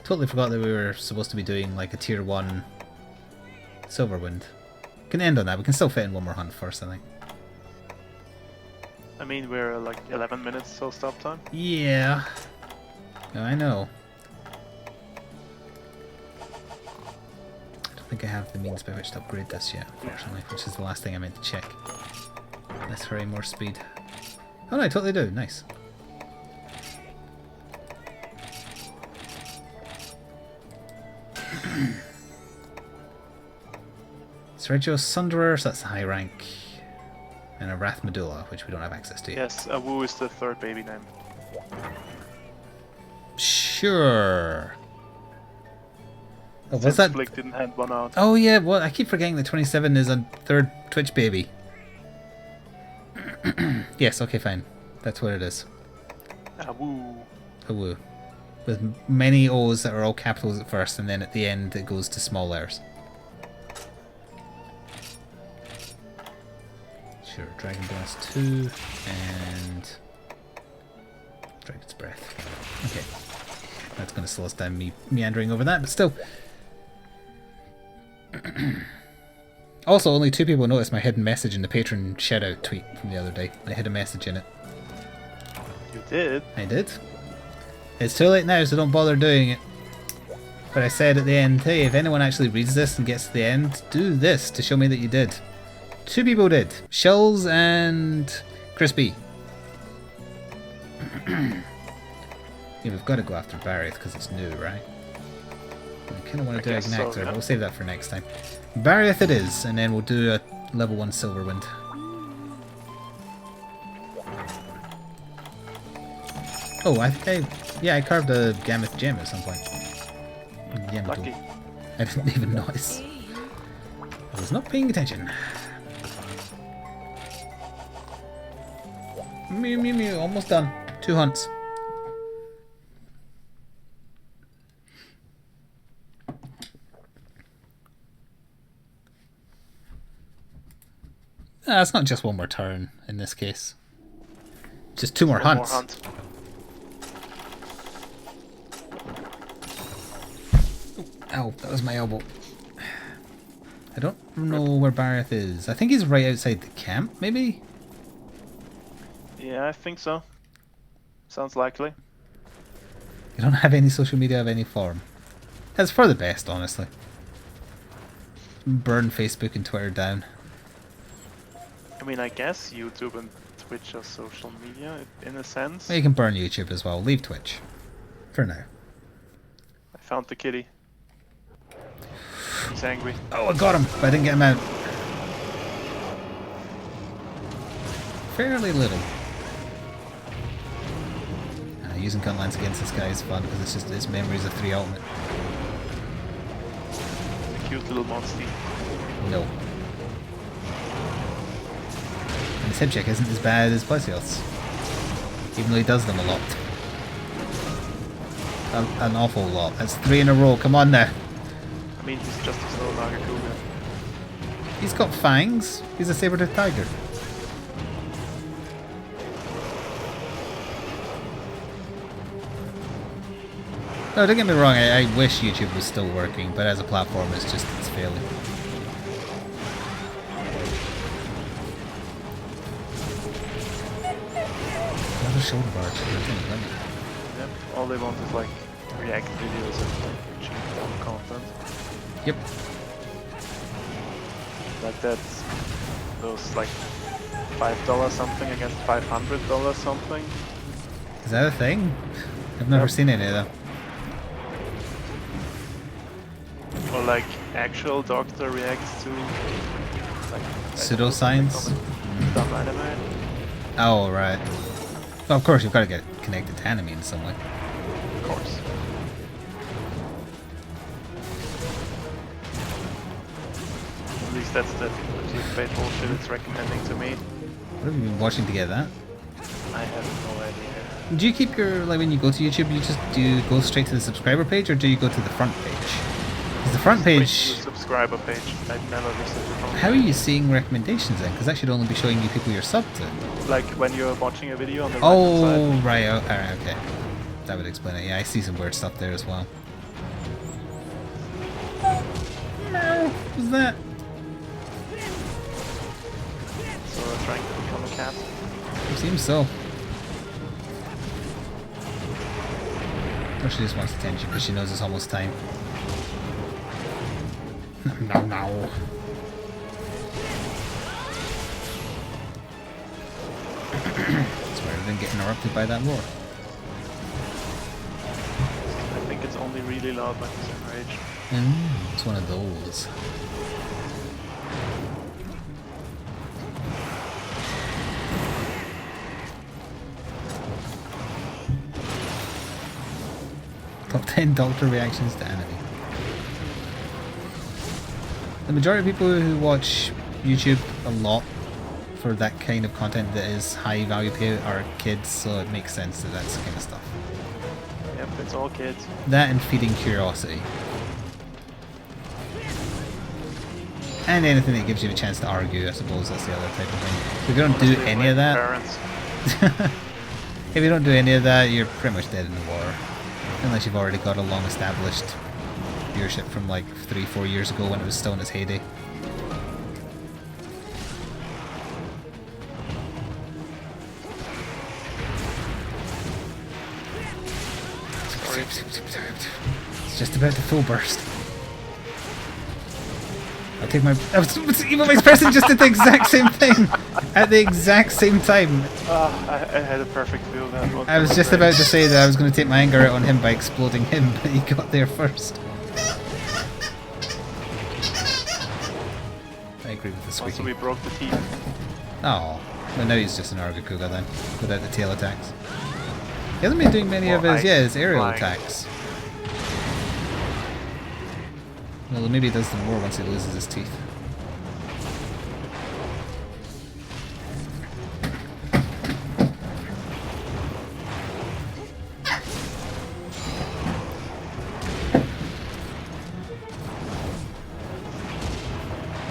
Totally forgot that we were supposed to be doing like a tier 1 Silverwind. Can end on that. We can still fit in one more hunt first, I think. I mean, we're like 11 minutes till stop time. Yeah. Oh, I know. I don't think I have the means by which to upgrade this yet, unfortunately, which is the last thing I meant to check. Let's hurry, more speed. Oh no, I totally do. Nice. Sergio Sunderer, so that's the high rank. And a Wrath Medulla, which we don't have access to yet. Yes, a woo is the third baby name. Sure. Oh, was Since that? Flik didn't hand one out. Oh yeah, well, I keep forgetting that 27 is a third Twitch baby. Yes, okay, fine. That's what it is. A woo. A woo. With many O's that are all capitals at first, and then at the end it goes to small letters. Sure. Dragon Blast 2 and Dragon's Breath. Okay. That's going to slow us down, me meandering over that, but still. Also, only 2 people noticed my hidden message in the patron shoutout tweet from the other day. I hid a message in it. You did? I did. It's too late now, so don't bother doing it. But I said at the end, hey, if anyone actually reads this and gets to the end, do this to show me that you did. 2 people did. Shells and Crispy. Yeah, we've got to go after Barith because it's new, right? I kind of want to do guess Igniter, so, yeah. but we'll save that for next time. Barith it is, and then we'll do a level 1 Silverwind. Oh, I think I carved a Gammoth gem at some point. Lucky. I didn't even notice. I was not paying attention. Mew mew mew, almost done. 2 hunts. It's not just 1 more turn in this case. Just 2 more hunts. Ow, that was my elbow. I don't know where Barith is. I think he's right outside the camp, maybe? Yeah, I think so. Sounds likely. You don't have any social media of any form. That's for the best, honestly. Burn Facebook and Twitter down. I mean, I guess YouTube and Twitch are social media, in a sense. Well, you can burn YouTube as well. Leave Twitch. For now. I found the kitty. He's angry. Oh, I got him, but I didn't get him out. Fairly little. Using Gunlance against this guy is fun because it's just his memories of 3 ultimate. The cute little monster. No. And his hip check isn't as bad as Lavasioth's. Even though he does them a lot. An awful lot. That's 3 in a row, come on now. I mean, he's just a slow Nagakuga. He's got fangs. He's a saber-toothed tiger. No, don't get me wrong, I wish YouTube was still working, but as a platform it's failing. Another shoulder barge. Yep, all they want is like react videos and like cheap dumb content. Yep. Like that's those like $5 something against $500 something. Is that a thing? I've never seen any of them. Or like actual doctor reacts to like Pseudoscience? dumb anime. Oh, right. Well, of course, you've got to get connected to anime in some way. Of course. At least that's the clickbait bullshit it's recommending to me. What have you been watching to get that? I have no idea. Do you keep your, like when you go to YouTube, do you go straight to the subscriber page or do you go to the front page? Because the front Wait, page... the subscriber page. I've never visited the front How are you seeing recommendations then? Because that should only be showing you people you're subbed to. Like when you're watching a video on the Oh, right right, alright, okay. That would explain it. Yeah, I see some weird stuff there as well. No, what's that? So we're trying to become a cat. It seems so. Or she just wants attention because she knows it's almost time. No. That's why I didn't get interrupted by that roar. I think it's only really loud when he's enraged. It's one of those. Top 10 doctor reactions to anime. The majority of people who watch YouTube a lot for that kind of content that is high value pay are kids, so it makes sense that that's the kind of stuff. Yep, it's all kids. That and feeding curiosity. And anything that gives you a chance to argue, I suppose that's the other type of thing. So if you don't do Honestly, any blame of that, parents. if you don't do any of that, you're pretty much dead in the water. Unless you've already got a long established viewership from like 3-4 years ago when it was still in its heyday. It's just about to full burst. I'll take my... Evil Vice President just did the exact same thing! At the exact same time! I had a perfect view of that one. I was just about to say that I was going to take my anger out on him by exploding him, but he got there first. I agree with the Also, squeaking. we broke the teeth. Oh, well now he's just an Argakuga then, without the tail attacks. He hasn't been doing many of his, his aerial attacks. Well, maybe he does them more once he loses his teeth.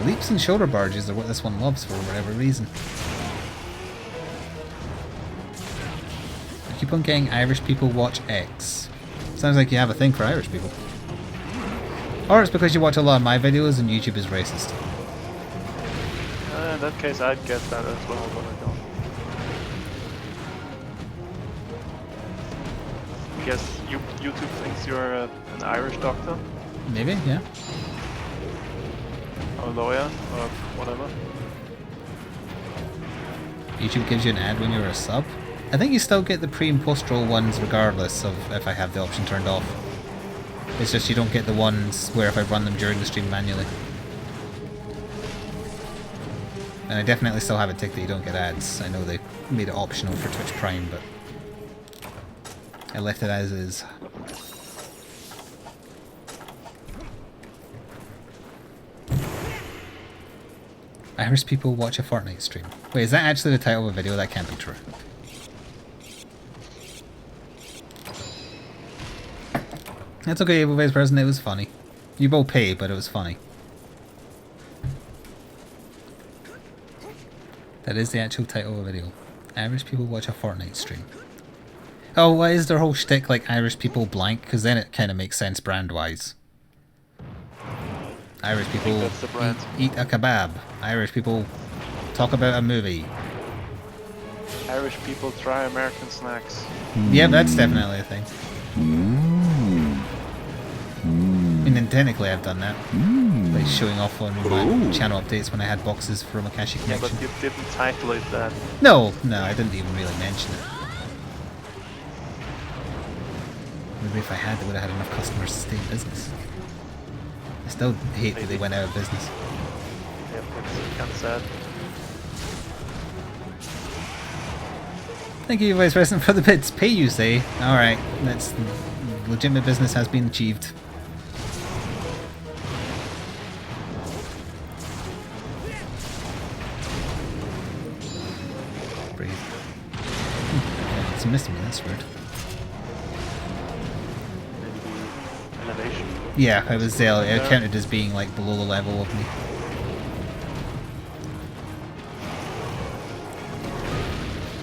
Leaps and shoulder barges are what this one loves for whatever reason. I keep on getting Irish people watch X. Sounds like you have a thing for Irish people. Or it's because you watch a lot of my videos and YouTube is racist. In that case, I'd get that as well, but I don't. I guess YouTube thinks you're an Irish doctor, Maybe, yeah. or a lawyer, or whatever. YouTube gives you an ad when you're a sub. I think you still get the pre and post roll ones regardless of if I have the option turned off. It's just you don't get the ones where if I run them during the stream manually. And I definitely still have it ticked that you don't get ads. I know they made it optional for Twitch Prime, but I left it as is. Irish people watch a Fortnite stream. Wait, is that actually the title of a video? That can't be true. That's okay, Evil Vice President, it was funny. You both pay, but it was funny. That is the actual title of the video. Irish people watch a Fortnite stream. Oh, why is their whole shtick like Irish people blank? Because then it kind of makes sense brand-wise. Irish people that's the brand. eat a kebab. Irish people talk about a movie. Irish people try American snacks. Yeah, that's definitely a thing. I mean, technically I've done that. By showing off on my channel updates when I had boxes from Akashi Yeah, Connection. but you didn't title it that. No, I didn't even really mention it. Maybe if I had, they would have had enough customers to stay in business. I still hate that they went out of business. Yep, it's kind of sad. Thank you, Vice President, for the bits. Pay, you say? Alright, that's legitimate business has been achieved. Breathe. Okay, it's missing me, that's weird. Maybe the elevation. Yeah, I was it counted as being like below the level of me.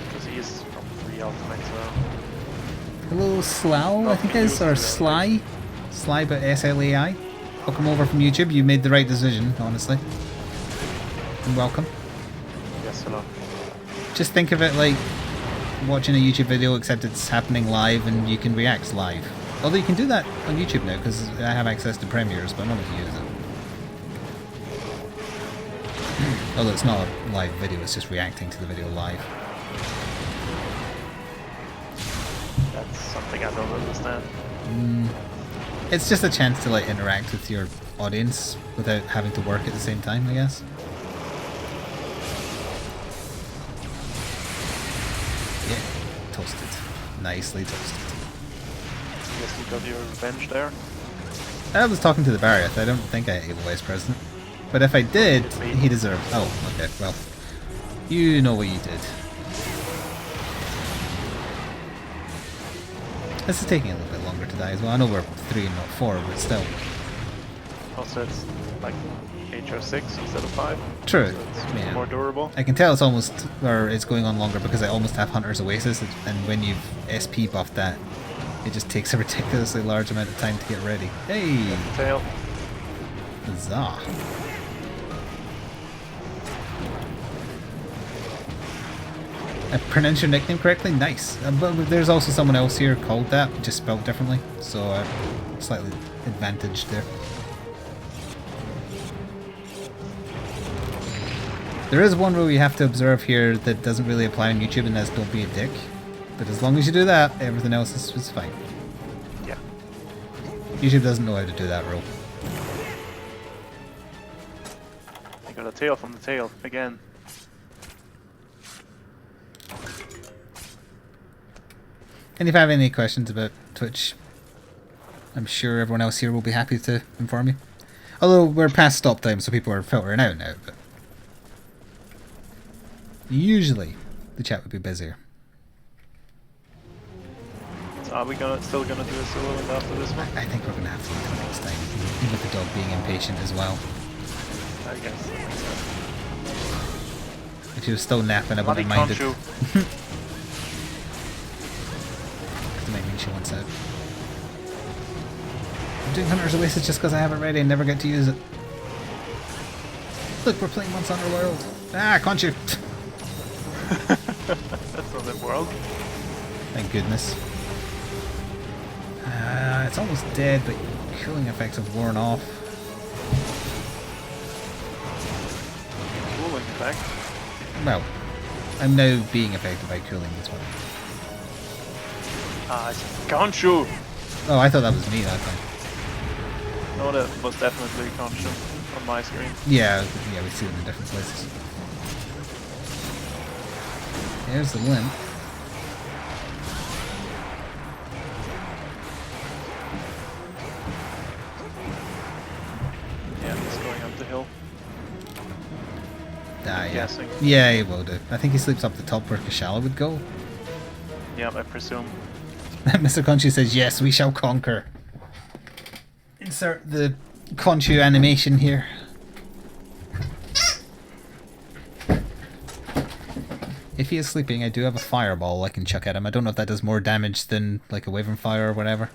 Because he is from 3 Ultimate, so... Hello, Slough, I think it is, or Sly? Sly, but S-L-A-I. Welcome over from YouTube, you made the right decision, honestly. And welcome. Yes, hello. Just think of it like watching a YouTube video, except it's happening live and you can react live. Although you can do that on YouTube now, because I have access to Premieres, but I'm not going to use it. Although it's not a live video, it's just reacting to the video live. That's something I don't understand. It's just a chance to like interact with your audience without having to work at the same time, I guess. Yeah, toasted. Nicely toasted. I guess you got your revenge there. I was talking to the Barriath. I don't think I hate the Vice President. But if I did, he deserved... Oh, okay, well. You know what you did. This is taking a little bit longer to die as well. I know we're 3 and not 4, but still. Also, it's like HR6 instead of 5. True. So it's Yeah. more durable. I can tell it's almost, or it's going on longer because I almost have Hunter's Oasis, and when you've SP buffed that, it just takes a ridiculously large amount of time to get ready. Hey! Tail. Huzzah! I pronounced your nickname correctly? Nice. But there's also someone else here called that, just spelled differently, so I'm slightly advantaged there. There is one rule you have to observe here that doesn't really apply on YouTube, and that's don't be a dick. But as long as you do that, everything else is fine. Yeah. YouTube doesn't know how to do that rule. I got a tail from the tail again. And if you have any questions about Twitch, I'm sure everyone else here will be happy to inform you. Although we're past stop time, so people are filtering out now. But usually, the chat would be busier. So are we still gonna do a solo event after this one? I think we're gonna have to wait till next time, even with the dog being impatient as well. I guess. If he was still napping, I Bloody wouldn't have minded. Conchu. That might mean she wants out. I'm doing Hunter's Oasis just because I have it ready and never get to use it. Look, we're playing Monster Hunter World. Ah, can't you? That's not the world. Thank goodness. It's almost dead, but cooling effects have worn off. Cooling effect. Well, I'm now being affected by cooling as well. Ah, it's Conchu! Oh, I thought that was me that time. No, that was definitely Conchu on my screen. Yeah, we see them in different places. There's the limp. Yeah, he's going up the hill. Ah, yeah. Guessing. Yeah, he will do. I think he sleeps up the top where Kashala would go. Yeah, I presume. Mr. Conchu says, yes, we shall conquer. Insert the Conchu animation here. If he is sleeping, I do have a fireball I can chuck at him. I don't know if that does more damage than like a Wyvern Fire or whatever.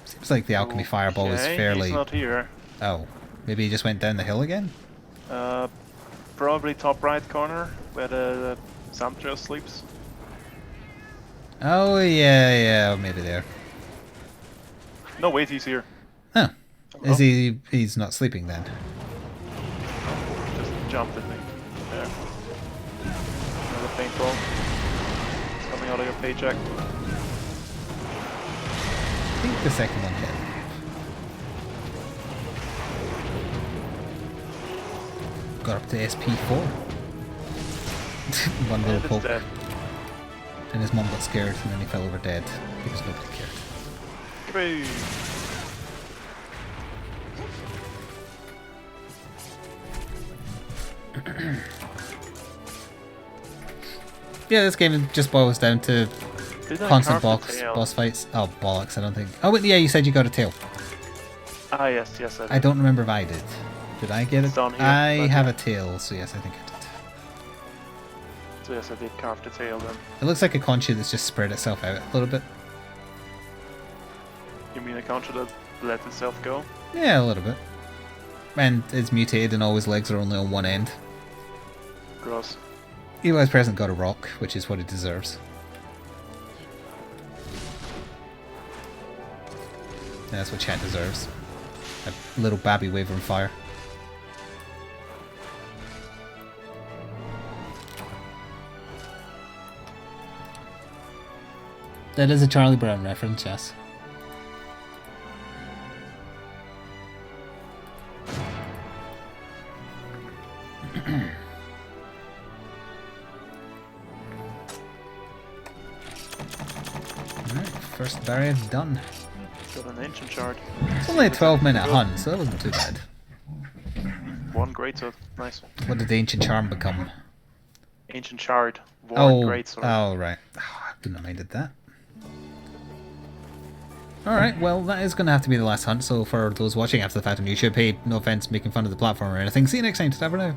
Seems like the Alchemy Fireball is Okay, fairly... he's not here. Oh, maybe he just went down the hill again? Probably top right corner, where the Samtrio sleeps. Oh, yeah, maybe there. No, wait, he's here. Huh. Hello? Is he... he's not sleeping then? Just jumped at me. There. Another paintball. It's coming out of your paycheck. I think the second one hit. Got up to SP4. One little And it's poke. dead. And his mum got scared and then he fell over dead because nobody cared. Hooray! Yeah, this game just boils down to Didn't I constant carve the tail? boss fights. Oh, bollocks, I don't think. Oh, wait, yeah, you said you got a tail. Ah, yes, I did. I don't remember if I did. Did I get it? It's down here, I but- have a tail, so yes, I think I did. So yes, I did carve the tail then. It looks like a concha that's just spread itself out a little bit. You mean a contra that let itself go? Yeah, a little bit. And it's mutated and all his legs are only on one end. Gross. Eli's present got a rock, which is what it deserves. And that's what chat deserves. A little babby Wyvern Fire. That is a Charlie Brown reference, yes. Alright, first barrier done. Got an ancient shard. It's only a 12-minute hunt, so that wasn't too bad. One greatsword. Nice. What did the Ancient Charm become? Ancient shard. Worn Oh, greatsword. oh, right. Oh, I wouldn't have minded that. Alright, well, that is going to have to be the last hunt, so for those watching after the fact on YouTube, hey, no offense making fun of the platform or anything, see you next time, ta for now.